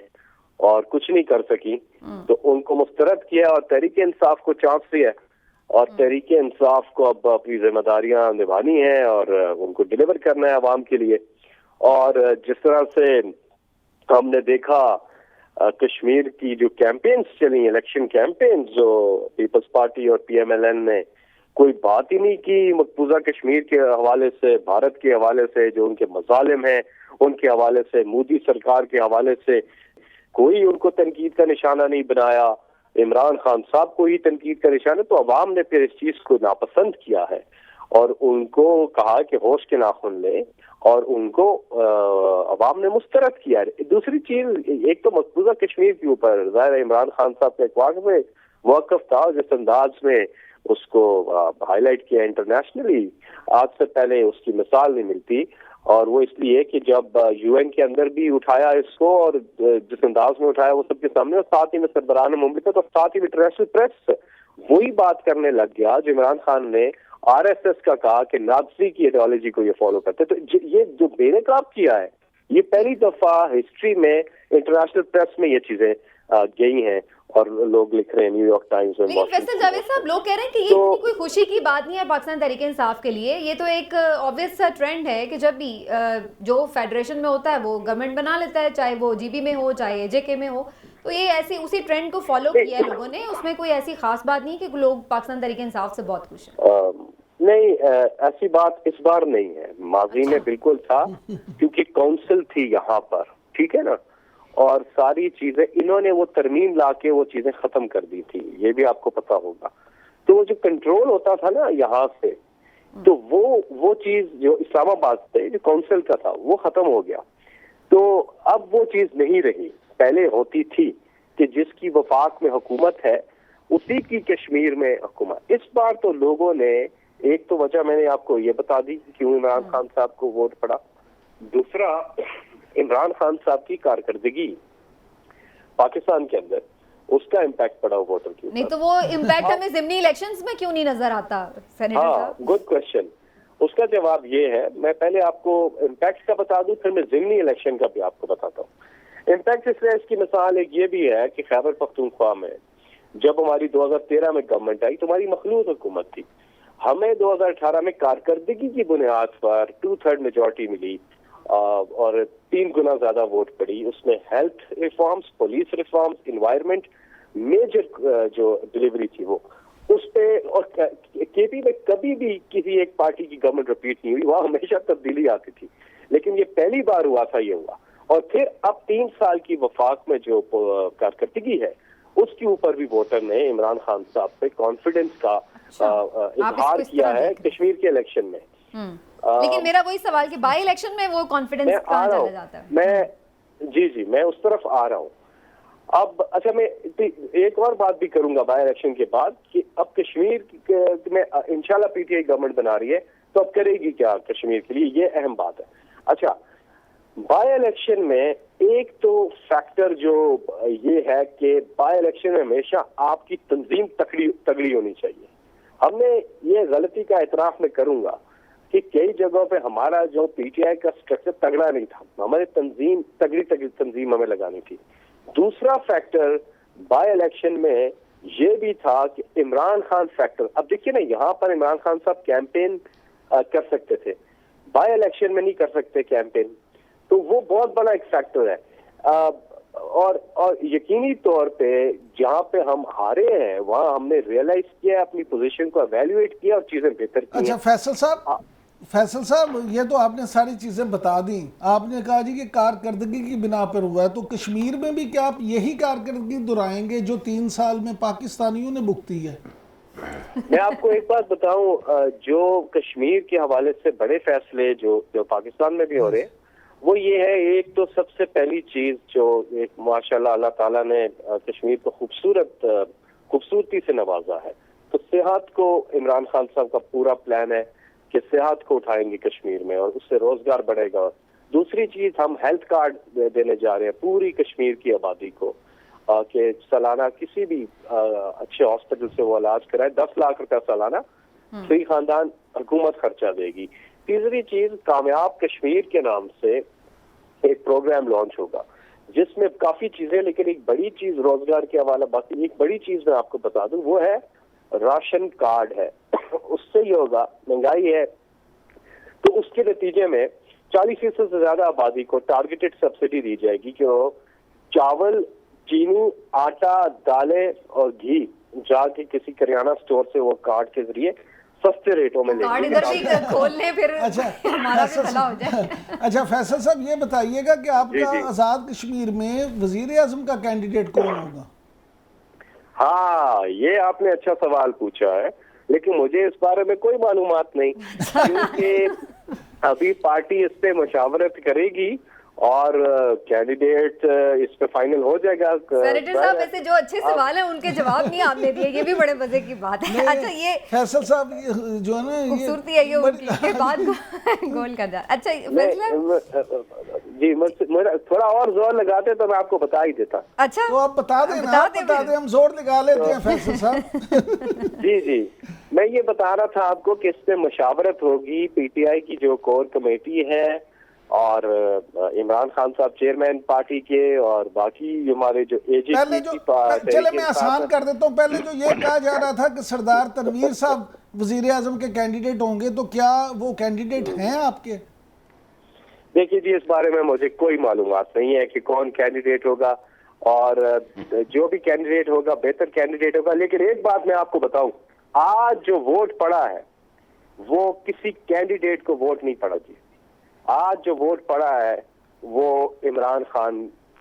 S4: اور کچھ نہیں کر سکی، تو ان کو مسترد کیا اور تحریک انصاف کو چانس دیا، اور تحریک انصاف کو اب اپنی ذمہ داریاں نبھانی ہیں اور ان کو ڈیلیور کرنا ہے عوام کے لیے. اور جس طرح سے ہم نے دیکھا کشمیر کی جو کیمپینز چلی، الیکشن کیمپینز، جو پیپلز پارٹی اور پی ایم ایل این نے کوئی بات ہی نہیں کی مقبوضہ کشمیر کے حوالے سے، بھارت کے حوالے سے، جو ان کے مظالم ہیں ان کے حوالے سے، مودی سرکار کے حوالے سے کوئی ان کو تنقید کا نشانہ نہیں بنایا. عمران خان صاحب کو ہی تنقید کا نشانہ. تو عوام نے پھر اس چیز کو ناپسند کیا ہے اور ان کو کہا کہ ہوش کے ناخن لیں، اور ان کو عوام نے مسترد کیا. دوسری چیز، ایک تو مقبوضہ کشمیر کے اوپر ظاہر عمران خان صاحب کا ایک موقف تھا، جس انداز میں اس کو ہائی لائٹ کیا انٹرنیشنلی، آج سے پہلے اس کی مثال نہیں ملتی. اور وہ اس لیے کہ جب یو این کے اندر بھی اٹھایا اس کو، اور جس انداز میں اٹھایا وہ سب کے سامنے، اور ساتھ ہی میں سربراہان مملکت اور ساتھ ہی انٹرنیشنل پریس وہی بات کرنے لگ گیا جو عمران خان نے آر ایس ایس کا کہا کہ نازی کی ایڈیالوجی کو یہ فالو کرتے. تو یہ جو بے نقاب کیا ہے، یہ پہلی دفعہ ہسٹری میں انٹرنیشنل پریس میں یہ چیزیں گئی ہیں، اور لوگ لکھ رہے ہیں نیو یارک ٹائمز میں.
S1: لیکن فیصل جاوید صاحب، لوگ کہہ رہے ہیں کہ یہ اتنی کوئی خوشی کی بات نہیں ہے پاکستان تحریک انصاف کے لیے. یہ تو ایک obvious سا ٹرینڈ ہے کہ جب بھی جو فیڈریشن میں ہوتا ہے وہ گورنمنٹ بنا لیتا ہے، چاہے وہ جی بی میں ہو چاہے جے کے میں ہو. تو یہ ایسی اسی ٹرینڈ کو فالو کیا ہے لوگوں نے. اس میں کوئی ایسی خاص بات نہیں کہ لوگ پاکستان تحریک انصاف سے بہت خوش ہیں.
S4: نہیں، ایسی بات اس بار نہیں ہے. ماضی میں بالکل تھا، کیونکہ کونسل تھی یہاں پر، ٹھیک ہے نا، اور ساری چیزیں انہوں نے وہ ترمیم لا کے وہ چیزیں ختم کر دی تھی, یہ بھی آپ کو پتا ہوگا. تو وہ جو کنٹرول ہوتا تھا نا یہاں سے, تو وہ چیز جو اسلام آباد سے جو کونسل کا تھا وہ ختم ہو گیا. تو اب وہ چیز نہیں رہی. پہلے ہوتی تھی کہ جس کی وفاق میں حکومت ہے اسی کی کشمیر میں حکومت. اس بار تو لوگوں نے, ایک تو وجہ میں نے آپ کو یہ بتا دی کیوں عمران خان صاحب کو ووٹ پڑا, دوسرا عمران خان صاحب کی کارکردگی پاکستان کے اندر, اس کا امپیکٹ پڑا ووٹر کے اوپر.
S1: نہیں تو وہ امپیکٹ ہمیں ضمنی الیکشنز میں کیوں نہیں نظر آتا سینیٹر صاحب؟
S4: Good question. اس کا جواب یہ ہے, میں پہلے آپ کو امپیکٹ کا بتا دوں, پھر میں ضمنی الیکشن کا بھی آپ کو بتاتا ہوں. امپیکٹ اس لیے, اس کی مثال ایک یہ بھی ہے کہ خیبر پختونخوا میں جب ہماری 2013 میں گورنمنٹ آئی تو ہماری مخلوط حکومت تھی. ہمیں 2018 میں کارکردگی کی بنیاد پر 2/3 میجورٹی ملی اور 3 گنا زیادہ ووٹ پڑی. اس میں health reforms, police reforms, environment, major جو ڈلیوری تھی وہ اس پہ. اور کے پی میں کبھی بھی کسی ایک پارٹی کی گورنمنٹ ریپیٹ نہیں ہوئی, وہاں ہمیشہ تبدیلی آتی تھی, لیکن یہ پہلی بار ہوا تھا, یہ ہوا. اور پھر اب 3 سال کی وفاق میں جو کارکردگی ہے اس کے اوپر بھی ووٹر نے عمران خان صاحب پہ کانفیڈنس کا اظہار کیا ہے کشمیر کے الیکشن میں.
S1: لیکن میرا وہی سوال کہ بائی الیکشن میں وہ کانفیڈنس کہاں چلا جاتا ہے؟
S4: میں اس طرف آ رہا ہوں. اب اچھا میں ایک اور بات بھی کروں گا بائی الیکشن کے بعد کہ اب کشمیر میں انشاءاللہ پی ٹی آئی گورنمنٹ بنا رہی ہے تو اب کرے گی کیا کشمیر کے لیے, یہ اہم بات ہے. اچھا بائی الیکشن میں ایک تو فیکٹر جو یہ ہے کہ بائی الیکشن میں ہمیشہ آپ کی تنظیم تگڑی ہونی چاہیے. ہم نے یہ غلطی کا اعتراف میں کروں گا کہ کئی جگہوں پہ ہمارا جو پی ٹی آئی کا اسٹرکچر تگڑا نہیں تھا, ہماری تنظیم تگڑی تنظیم ہمیں لگانی تھی. دوسرا فیکٹر بائی الیکشن میں یہ بھی تھا کہ عمران خان فیکٹر. اب دیکھیے نا, یہاں پر عمران خان صاحب کیمپین کر سکتے تھے, بائی الیکشن میں نہیں کر سکتے کیمپین, تو وہ بہت بڑا ایک فیکٹر ہے. اور یقینی طور پہ جہاں پہ ہم ہارے ہیں وہاں ہم نے ریئلائز کیا, اپنی پوزیشن کو ایویلویٹ کیا اور چیزیں بہتر کی.
S3: اچھا فیصل صاحب یہ تو آپ نے ساری چیزیں بتا دیں. آپ نے کہا جی کہ کارکردگی کی بنا پر ہوا ہے, تو کشمیر میں بھی کیا آپ یہی کارکردگی دہرائیں گے جو 3 سال میں پاکستانیوں نے بھگتی ہے؟
S4: میں آپ کو ایک بات بتاؤں, جو کشمیر کے حوالے سے بڑے فیصلے جو پاکستان میں بھی ہو رہے ہیں وہ یہ ہے, ایک تو سب سے پہلی چیز جو ایک ماشاءاللہ اللہ تعالیٰ نے کشمیر کو خوبصورتی سے نوازا ہے, تو صحت کو عمران خان صاحب کا پورا پلان ہے کہ صحت کو اٹھائیں گے کشمیر میں اور اس سے روزگار بڑھے گا. دوسری چیز, ہم ہیلتھ کارڈ دینے جا رہے ہیں پوری کشمیر کی آبادی کو کہ سالانہ کسی بھی اچھے ہاسپٹل سے وہ علاج کرائے, 10 لاکھ روپے سالانہ صحیح خاندان حکومت خرچہ دے گی. تیسری چیز, کامیاب کشمیر کے نام سے ایک پروگرام لانچ ہوگا جس میں کافی چیزیں, لیکن ایک بڑی چیز روزگار کے حوالے, باقی ایک بڑی چیز میں آپ کو بتا دوں وہ ہے راشن کارڈ ہے. اس سے یہ ہوگا, مہنگائی ہے تو اس کے نتیجے میں 40% سے زیادہ آبادی کو ٹارگیٹڈ سبسڈی دی جائے گی کہ وہ چاول, چینی, آٹا, دالیں اور گھی جا کے کسی کریانہ سٹور سے وہ کارڈ کے ذریعے سستے ریٹوں میں لے
S1: گے.
S3: اچھا فیصل صاحب یہ بتائیے گا کہ آپ کا آزاد کشمیر میں وزیر اعظم کا کینڈیڈیٹ کون ہوگا؟
S4: ہاں یہ آپ نے اچھا سوال پوچھا ہے, لیکن مجھے اس بارے میں کوئی معلومات نہیں کیونکہ ابھی پارٹی اس پہ مشاورت کرے گی اور کینڈیڈیٹ اس پہ فائنل ہو جائے گا.
S1: سینیٹر صاحب ایسے جو اچھے سوال ہیں ان کے جواب نہیں آپ نے دیے, یہ بھی بڑے مزے کی بات ہے. اچھا یہ
S3: فیصل صاحب جو ہے نا
S1: خوبصورتی ہے یہ ان کی بات کو گول کر جا. اچھا
S4: جی تھوڑا اور زور لگاتے تو میں آپ کو بتا ہی دیتا.
S1: اچھا
S3: تو آپ بتا دیں, ہم زور لگا لیتے ہیں فیصل صاحب.
S4: جی میں یہ بتا رہا تھا آپ کو کہ اس پہ مشاورت ہوگی پی ٹی آئی کی جو کور کمیٹی ہے اور عمران خان صاحب چیئرمین پارٹی کے اور باقی ہمارے جو
S3: چلے میں آسان کر دیتا ہوں. پہلے جو یہ کہا جا رہا تھا کہ سردار تنویر صاحب وزیر اعظم کے کینڈیڈیٹ ہوں گے, تو کیا وہ کینڈیڈیٹ ہیں آپ کے؟
S4: دیکھیے جی, اس بارے میں مجھے کوئی معلومات نہیں ہے کہ کون کینڈیڈیٹ ہوگا, اور جو بھی کینڈیڈیٹ ہوگا بہتر کینڈیڈیٹ ہوگا. لیکن ایک بات میں آپ کو بتاؤں, آج جو ووٹ پڑا ہے وہ کسی کینڈیڈیٹ کو ووٹ نہیں پڑا جی. آج جو ووٹ پڑا ہے وہ عمران خان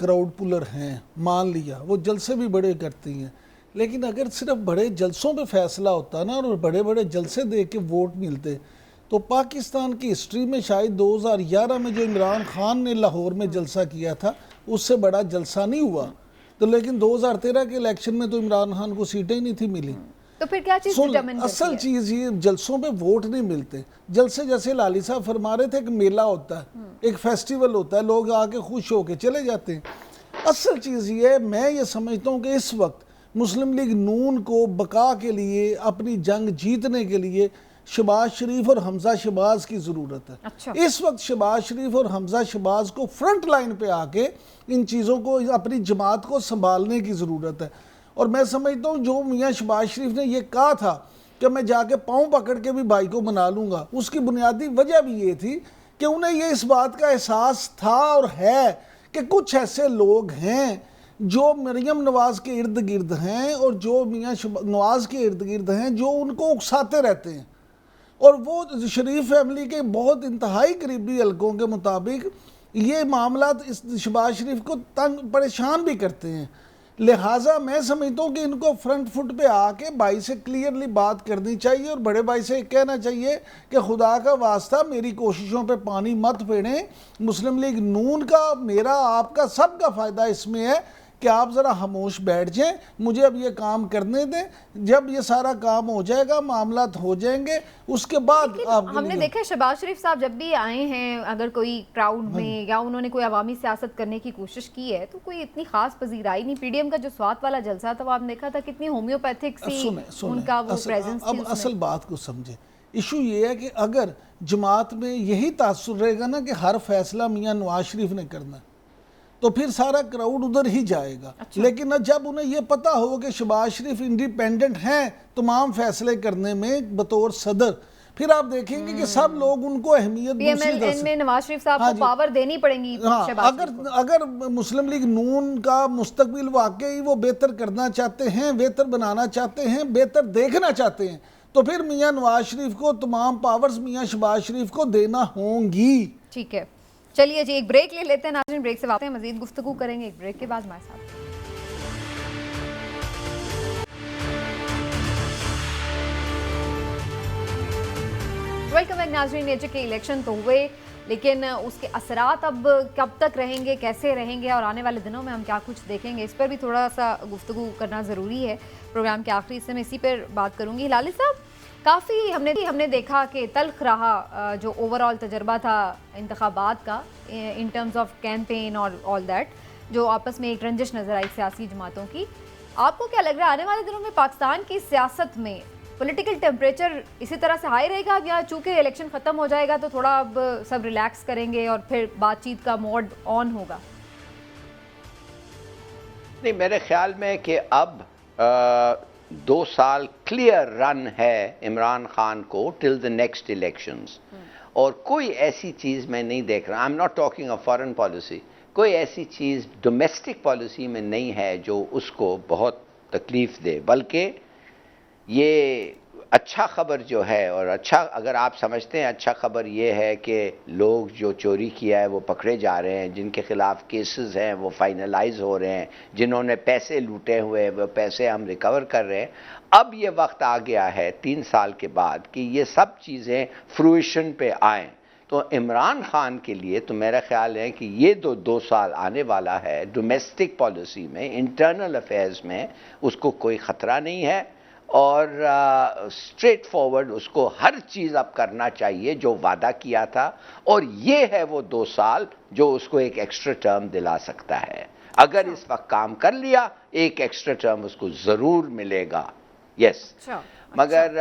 S3: کراؤڈ پولر ہیں، مان لیا وہ جلسے بھی بڑے کرتی ہیں، لیکن اگر صرف بڑے جلسوں پہ فیصلہ ہوتا نا اور بڑے بڑے جلسے دے کے ووٹ ملتے تو پاکستان کی ہسٹری میں شاید 2011 میں جو عمران خان نے لاہور میں جلسہ کیا تھا اس سے بڑا جلسہ نہیں ہوا، تو لیکن 2013 کے الیکشن میں تو عمران خان کو سیٹیں ہی نہیں تھی ملی۔
S1: تو پھر کیا چیز ڈٹرمن کرتی ہے؟
S3: اصل چیز یہ جلسوں پہ ووٹ نہیں ملتے، جلسے جیسے لالی صاحب فرما رہے تھے ایک میلہ ہوتا ہے، ایک فیسٹیول ہوتا ہے، لوگ آ کے خوش ہو کے چلے جاتے ہیں۔ اصل چیز یہ ہے، میں یہ سمجھتا ہوں کہ اس وقت مسلم لیگ نون کو بقا کے لیے، اپنی جنگ جیتنے کے لیے شہباز شریف اور حمزہ شہباز کی ضرورت ہے۔ اس وقت شہباز شریف اور حمزہ شہباز کو فرنٹ لائن پہ آ کے ان چیزوں کو، اپنی جماعت کو سنبھالنے کی ضرورت ہے۔ اور میں سمجھتا ہوں جو میاں شہباز شریف نے یہ کہا تھا کہ میں جا کے پاؤں پکڑ کے بھی بھائی کو منا لوں گا، اس کی بنیادی وجہ بھی یہ تھی کہ انہیں یہ اس بات کا احساس تھا اور ہے کہ کچھ ایسے لوگ ہیں جو مریم نواز کے ارد گرد ہیں اور جو میاں نواز کے ارد گرد ہیں جو ان کو اکساتے رہتے ہیں، اور وہ شریف فیملی کے بہت انتہائی قریبی حلقوں کے مطابق یہ معاملات اس شہباز شریف کو تنگ پریشان بھی کرتے ہیں۔ لہٰذا میں سمجھتا ہوں کہ ان کو فرنٹ فٹ پہ آ کے بھائی سے کلیئرلی بات کرنی چاہیے اور بڑے بھائی سے کہنا چاہیے کہ خدا کا واسطہ میری کوششوں پہ پانی مت پھیریں، مسلم لیگ نون کا، میرا، آپ کا، سب کا فائدہ اس میں ہے کہ آپ ذرا خاموش بیٹھ جائیں، مجھے اب یہ کام کرنے دیں، جب یہ سارا کام ہو جائے گا، معاملات ہو جائیں گے، اس کے بعد آپ
S1: ہم نے دیکھا شہباز شریف صاحب جب بھی آئے ہیں، اگر کوئی کراؤڈ میں یا انہوں نے کوئی عوامی سیاست کرنے کی کوشش کی ہے تو کوئی اتنی خاص پذیرائی نہیں۔ پی ڈی ایم کا جو سوات والا جلسہ تھا وہ آپ نے دیکھا تھا کتنی ہومیوپیتھک سی ان کا وہ پریزنس تھی۔
S3: اب اصل بات کو سمجھیں، ایشو یہ ہے کہ اگر جماعت میں یہی تاثر رہے گا نا کہ ہر فیصلہ میاں نواز شریف نے کرنا ہے تو پھر سارا کراؤڈ ادھر ہی جائے گا۔ لیکن جب انہیں یہ پتا ہو کہ شہباز شریف انڈیپینڈنٹ ہیں تمام فیصلے کرنے میں بطور صدر، پھر آپ دیکھیں گے کہ سب لوگ ان کو اہمیت
S1: پی ایم ایل این میں نواز شریف صاحب کو پاور دینی پڑیں گی۔
S3: اگر مسلم لیگ نون کا مستقبل واقعی وہ بہتر کرنا چاہتے ہیں، بہتر بنانا چاہتے ہیں، بہتر دیکھنا چاہتے ہیں تو پھر میاں نواز شریف کو تمام پاورز میاں شہباز شریف کو دینا ہوں گی۔
S1: ٹھیک ہے، چلیے جی ایک بریک لے لیتے ہیں ناظرین، بریک سے واپس ہیں، مزید گفتگو کریں گے ایک بریک کے بعد ہمارے ساتھ۔ ویلکم بیک ناظرین۔ ایجے کے الیکشن تو ہوئے لیکن اس کے اثرات اب کب تک رہیں گے، کیسے رہیں گے اور آنے والے دنوں میں ہم کیا کچھ دیکھیں گے، اس پر بھی تھوڑا سا گفتگو کرنا ضروری ہے۔ پروگرام کے آخری حصے میں اسی پر بات کروں گی۔ لالی صاحب، کافی ہم نے دیکھا کہ تلخ رہا جو اوور آل تجربہ تھا انتخابات کا ان ٹرمز آف کیمپین اور آل دیٹ، جو آپس میں ایک رنجش نظر آئی سیاسی جماعتوں کی۔ آپ کو کیا لگ رہا ہے آنے والے دنوں میں پاکستان کی سیاست میں پولیٹیکل ٹیمپریچر اسی طرح سے ہائی رہے گا، یا چونکہ الیکشن ختم ہو جائے گا تو تھوڑا اب سب ریلیکس کریں گے اور پھر بات چیت کا موڈ آن ہوگا؟
S2: نہیں، میرے خیال میں کہ اب 2 سال کلیئر رن ہے عمران خان کو ٹل دا نیکسٹ الیکشنز، اور کوئی ایسی چیز میں نہیں دیکھ رہا، I am not talking of foreign policy, کوئی ایسی چیز ڈومیسٹک پالیسی میں نہیں ہے جو اس کو بہت تکلیف دے، بلکہ یہ اچھا خبر جو ہے، اور اچھا اگر آپ سمجھتے ہیں اچھا خبر یہ ہے کہ لوگ جو چوری کیا ہے وہ پکڑے جا رہے ہیں، جن کے خلاف کیسز ہیں وہ فائنلائز ہو رہے ہیں، جنہوں نے پیسے لوٹے ہوئے وہ پیسے ہم ریکور کر رہے ہیں۔ اب یہ وقت آ گیا ہے 3 سال کے بعد کہ یہ سب چیزیں فرویشن پہ آئیں، تو عمران خان کے لیے تو میرا خیال ہے کہ یہ 2 سال آنے والا ہے ڈومیسٹک پالیسی میں، انٹرنل افیئرز میں اس کو کوئی خطرہ نہیں ہے، اور اسٹریٹ فارورڈ اس کو ہر چیز اب کرنا چاہیے جو وعدہ کیا تھا، اور یہ ہے وہ 2 سال جو اس کو ایک ایکسٹرا ٹرم دلا سکتا ہے۔ اگر اس وقت کام کر لیا ایک ایکسٹرا ٹرم اس کو ضرور ملے گا، یس۔ مگر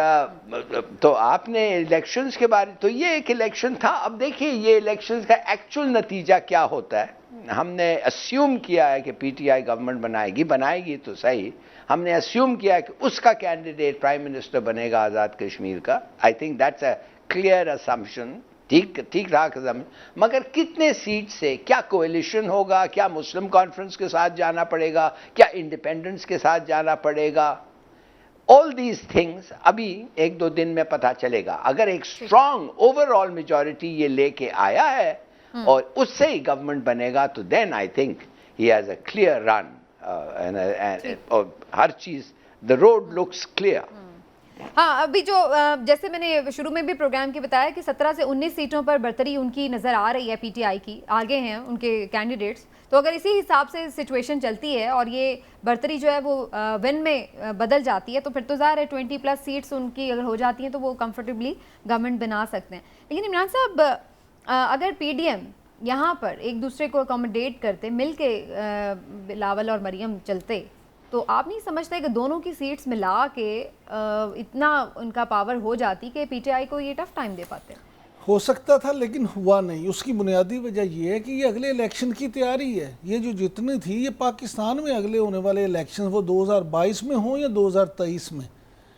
S2: تو آپ نے الیکشنز کے بارے، تو یہ ایک الیکشن تھا، اب دیکھیے یہ الیکشنز کا ایکچول نتیجہ کیا ہوتا ہے۔ ہم نے اسیوم کیا ہے کہ پی ٹی آئی گورنمنٹ بنائے گی تو صحیح، ہم نے اسیوم کیا ہے کہ اس کا کینڈیڈیٹ پرائم منسٹر بنے گا آزاد کشمیر کا، I think that's a clear assumption, ٹھیک رہا قدم، مگر کتنے سیٹ سے، کیا کوئلیشن ہوگا، کیا مسلم کانفرنس کے ساتھ جانا پڑے گا، کیا انڈیپینڈنس کے ساتھ جانا پڑے گا، all these things ابھی 1-2 دن میں پتہ چلے گا۔ اگر ایک اسٹرانگ اوور آل میجورٹی یہ لے کے آیا ہے اور اس سے ہی گورنمنٹ بنے گا تو then I think he has a clear run اور ہر چیز the road looks clear.
S1: ہاں ابھی جو جیسے میں نے شروع میں بھی پروگرام کی بتایا کہ 17 سے 19 سیٹوں پر برتری ان کی نظر آ رہی ہے پی ٹی آئی کی, آگے ہیں ان کے کینڈیڈیٹس. تو اگر اسی حساب سے سچویشن چلتی ہے اور یہ برتری جو ہے وہ ون میں بدل جاتی ہے تو پھر تو ظاہر ہے 20+ سیٹس ان کی اگر ہو جاتی ہیں تو وہ کمفرٹیبلی گورنمنٹ بنا سکتے ہیں. لیکن عمران صاحب اگر پی ڈی ایم یہاں پر ایک دوسرے کو اکوموڈیٹ کرتے, مل کے بلاول اور مریم چلتے, تو آپ نہیں سمجھتے کہ دونوں کی سیٹس ملا کے اتنا ان کا پاور ہو جاتی کہ پی ٹی آئی کو یہ ٹف ٹائم دے پاتے؟
S3: ہو سکتا تھا لیکن ہوا نہیں. اس کی بنیادی وجہ یہ ہے کہ یہ اگلے الیکشن کی تیاری ہے. یہ جو جتنی تھی یہ پاکستان میں اگلے ہونے والے الیکشن وہ 2022 میں ہوں یا 2023 میں,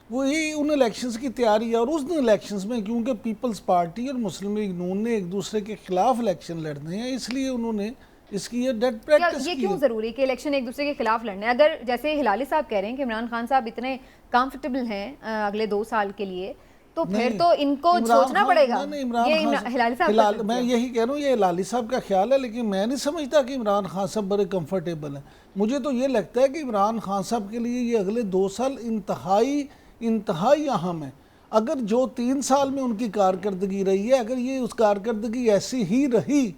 S3: وہی ان الیکشنز کی تیاری ہے. اور اس دن الیکشنز میں کیونکہ پیپلز پارٹی اور مسلم لیگ نون نے ایک دوسرے کے خلاف الیکشن لڑنے ہیں, اس لیے انہوں نے اس کی یہ ڈیڈ پریکٹس کی.
S1: یہ کیوں ضروری ہے کہ الیکشن ایک دوسرے کے خلاف لڑنے؟ اگر جیسے ہلالی صاحب کہہ رہے ہیں کہ عمران خان صاحب اتنے کمفرٹیبل ہیں اگلے 2 سال کے لیے, تو پھر تو ان کو سوچنا پڑے گا. یہ ہلالی صاحب,
S3: میں یہی کہہ رہا ہوں یہ ہلالی صاحب کا خیال ہے, لیکن میں نہیں سمجھتا کہ عمران خان صاحب بڑے کمفرٹیبل ہیں. مجھے تو یہ لگتا ہے کہ عمران خان صاحب کے لیے یہ اگلے 2 سال انتہائی اہم ہے. اگر جو 3 سال میں ان کی کارکردگی رہی ہے, اگر یہ اس کارکردگی ایسی ہی رہی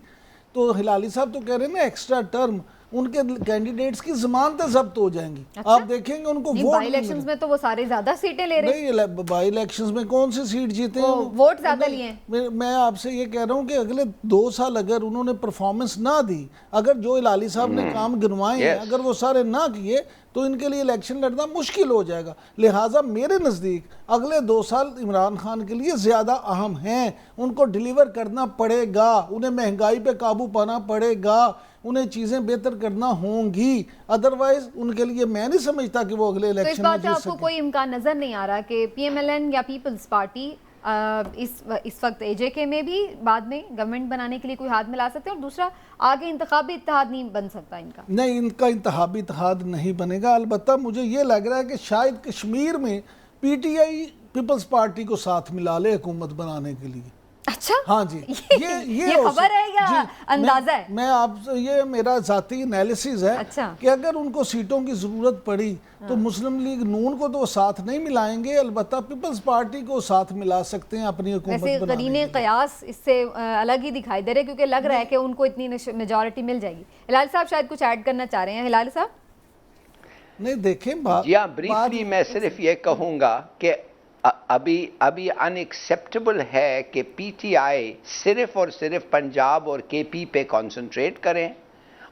S3: تو ہلالی صاحب تو کہہ رہے ہیں نا ایکسٹرا ٹرم ان کے کینڈیڈیٹس کی ضمانتیں ضبط ہو جائیں گی. آپ دیکھیں گے ان کو ووٹ
S1: بائی الیکشنز میں تو وہ سارے زیادہ سیٹیں لے رہے ہیں.
S3: نہیں, بائی الیکشنز میں کون سی سیٹ جیتے ہیں,
S1: ووٹ زیادہ لیے ہیں.
S3: میں آپ سے یہ کہہ رہا ہوں کہ اگلے 2 سال اگر انہوں نے پرفارمنس نہ دی, اگر جو ہلالی صاحب نے کام گنوائے ہیں اگر وہ سارے نہ کیے تو ان کے لیے الیکشن لڑنا مشکل ہو جائے گا. لہٰذا میرے نزدیک اگلے 2 سال عمران خان کے لیے زیادہ اہم ہیں. ان کو ڈیلیور کرنا پڑے گا, انہیں مہنگائی پہ قابو پانا پڑے گا, انہیں چیزیں بہتر کرنا ہوں گی. ادروائز ان کے لیے میں نہیں سمجھتا کہ وہ اگلے الیکشن میں
S1: جیت سکیں. تو اس بات سے آپ کو کوئی امکان نظر نہیں آ رہا کہ پی ایم ایل این یا پیپلز پارٹی اس وقت اے جے کے میں بھی بعد میں گورنمنٹ بنانے کے لیے کوئی ہاتھ ملا سکتے ہیں, اور دوسرا آگے انتخابی اتحاد نہیں بن سکتا ان کا؟
S3: نہیں, ان کا انتخابی اتحاد نہیں بنے گا. البتہ مجھے یہ لگ رہا ہے کہ شاید کشمیر میں P T I Peoples Party کو ساتھ ملا لے حکومت بنانے کے لیے.
S1: اچھا,
S3: ہاں جی,
S1: یہ خبر ہے یا اندازہ ہے؟
S3: میں آپ سے یہ میرا ذاتی انالیسز ہے کہ اگر ان کو سیٹوں کی ضرورت پڑی تو مسلم لیگ نون کو تو وہ ساتھ نہیں ملائیں گے, البتہ پیپلز پارٹی کو ساتھ ملا سکتے ہیں اپنی حکومت بنانے کے لیے.
S1: ویسے قرین قیاس اس سے الگ ہی دکھائی دے رہے کیونکہ لگ رہا ہے کہ ان کو اتنی میجورٹی مل جائے گی. ہلال صاحب شاید کچھ ایڈ کرنا چاہ رہے ہیں. ہلال صاحب
S3: نہیں دیکھیں بات,
S2: جی ہاں, بریفلی میں صرف یہ کہوں گا کہ ابھی ان ایکسیپٹیبل ہے کہ پی ٹی آئی صرف اور صرف پنجاب اور کے پی پہ کانسنٹریٹ کریں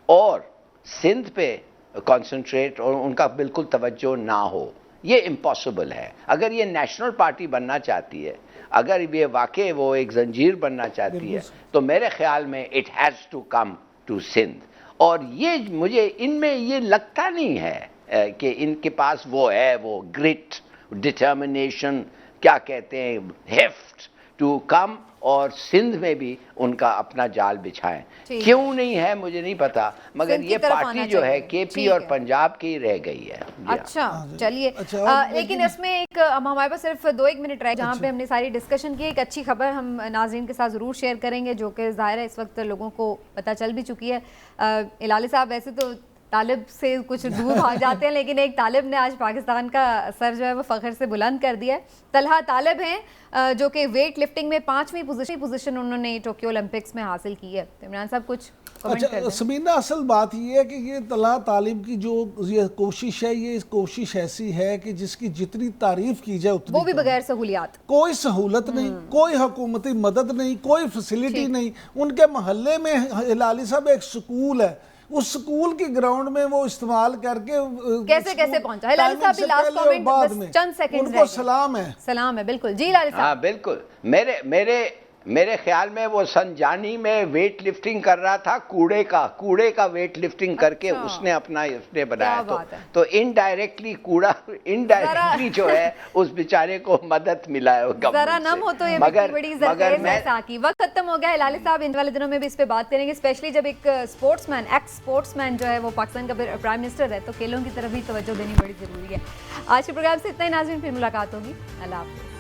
S2: اور سندھ پہ کانسنٹریٹ اور ان کا بالکل توجہ نہ ہو. یہ امپاسبل ہے. اگر یہ نیشنل پارٹی بننا چاہتی ہے, اگر یہ واقع وہ ایک زنجیر بننا چاہتی ہے تو میرے خیال میں it has to come to Sindh. اور یہ مجھے ان میں یہ لگتا نہیں ہے کہ ان کے پاس وہ ہے وہ گرٹ, ڈٹرمنیشن, کیا کہتے ہیں, ہیفٹ ٹو کم اور سندھ میں بھی ان کا اپنا جال بچھائیں. کیوں نہیں ہے مجھے نہیں پتا, مگر یہ پارٹی جو ہے کے پی اور پنجاب کی رہ گئی ہے.
S1: اچھا چلیے, لیکن اس میں ایک ہمارے پاس صرف 2-1 منٹ رہے جہاں پہ ہم نے ساری ڈسکشن کی. ایک اچھی خبر ہم ناظرین کے ساتھ ضرور شیئر کریں گے جو کہ ظاہر ہے اس وقت لوگوں کو پتہ چل بھی چکی ہے. ہلالی صاحب ویسے تو طالب سے کچھ دور بھاگ جاتے ہیں لیکن ایک طالب نے آج پاکستان کا سر جو ہے وہ فخر سے بلند کر دیا ہے. طلحہ طالب ہیں جو کہ ویٹ لفٹنگ میں 5ویں پوزیشن انہوں نے ٹوکیو اولمپکس میں حاصل کی ہے. عمران صاحب کچھ کمنٹ کر دیں.
S3: سمینہ, اصل بات یہ ہے کہ یہ طلحہ طالب کی جو یہ کوشش ہے, یہ کوشش ایسی ہے کہ جس کی جتنی تعریف کی جائے اتنی,
S1: وہ بھی بغیر سہولیات,
S3: کوئی سہولت نہیں, کوئی حکومتی مدد نہیں, کوئی فیسلٹی نہیں. ان کے محلے میں ہلالی صاحب ایک سکول ہے, اس سکول کی گراؤنڈ میں وہ استعمال کر کے
S1: کیسے پہنچا. ہلالی صاحب بھی لاسٹ کامنٹ بس چند سیکنڈز
S3: ان کو سلام ہے.
S1: سلام ہے بالکل. جی ہلالی صاحب.
S2: ہاں بالکل, میرے خیال میں وہ سنجانی میں ویٹ لفٹنگ کر رہا تھا, کوڑے کا ویٹ لفٹنگ کر کے اس نے اپنا بنایا. تو انڈائریکٹلی جو ہے اس بیچارے کو مدد ملا ہے.
S1: ذرا نم ہو تو یہ بڑی زرخیز ایسا کی. وقت ختم ہو گیا. ہلالی صاحب ان والے دنوں میں بھی اس پہ بات کریں گے, اسپیشلی جب ایک ایکس اسپورٹس مین جو ہے وہ پاکستان کا پرائم منسٹر ہے تو کھیلوں کی طرف بھی توجہ دینی بڑی ضروری ہے. آج کے پروگرام سے اتنا ہی ناظرین, پھر ملاقات ہوگی. اللہ حافظ.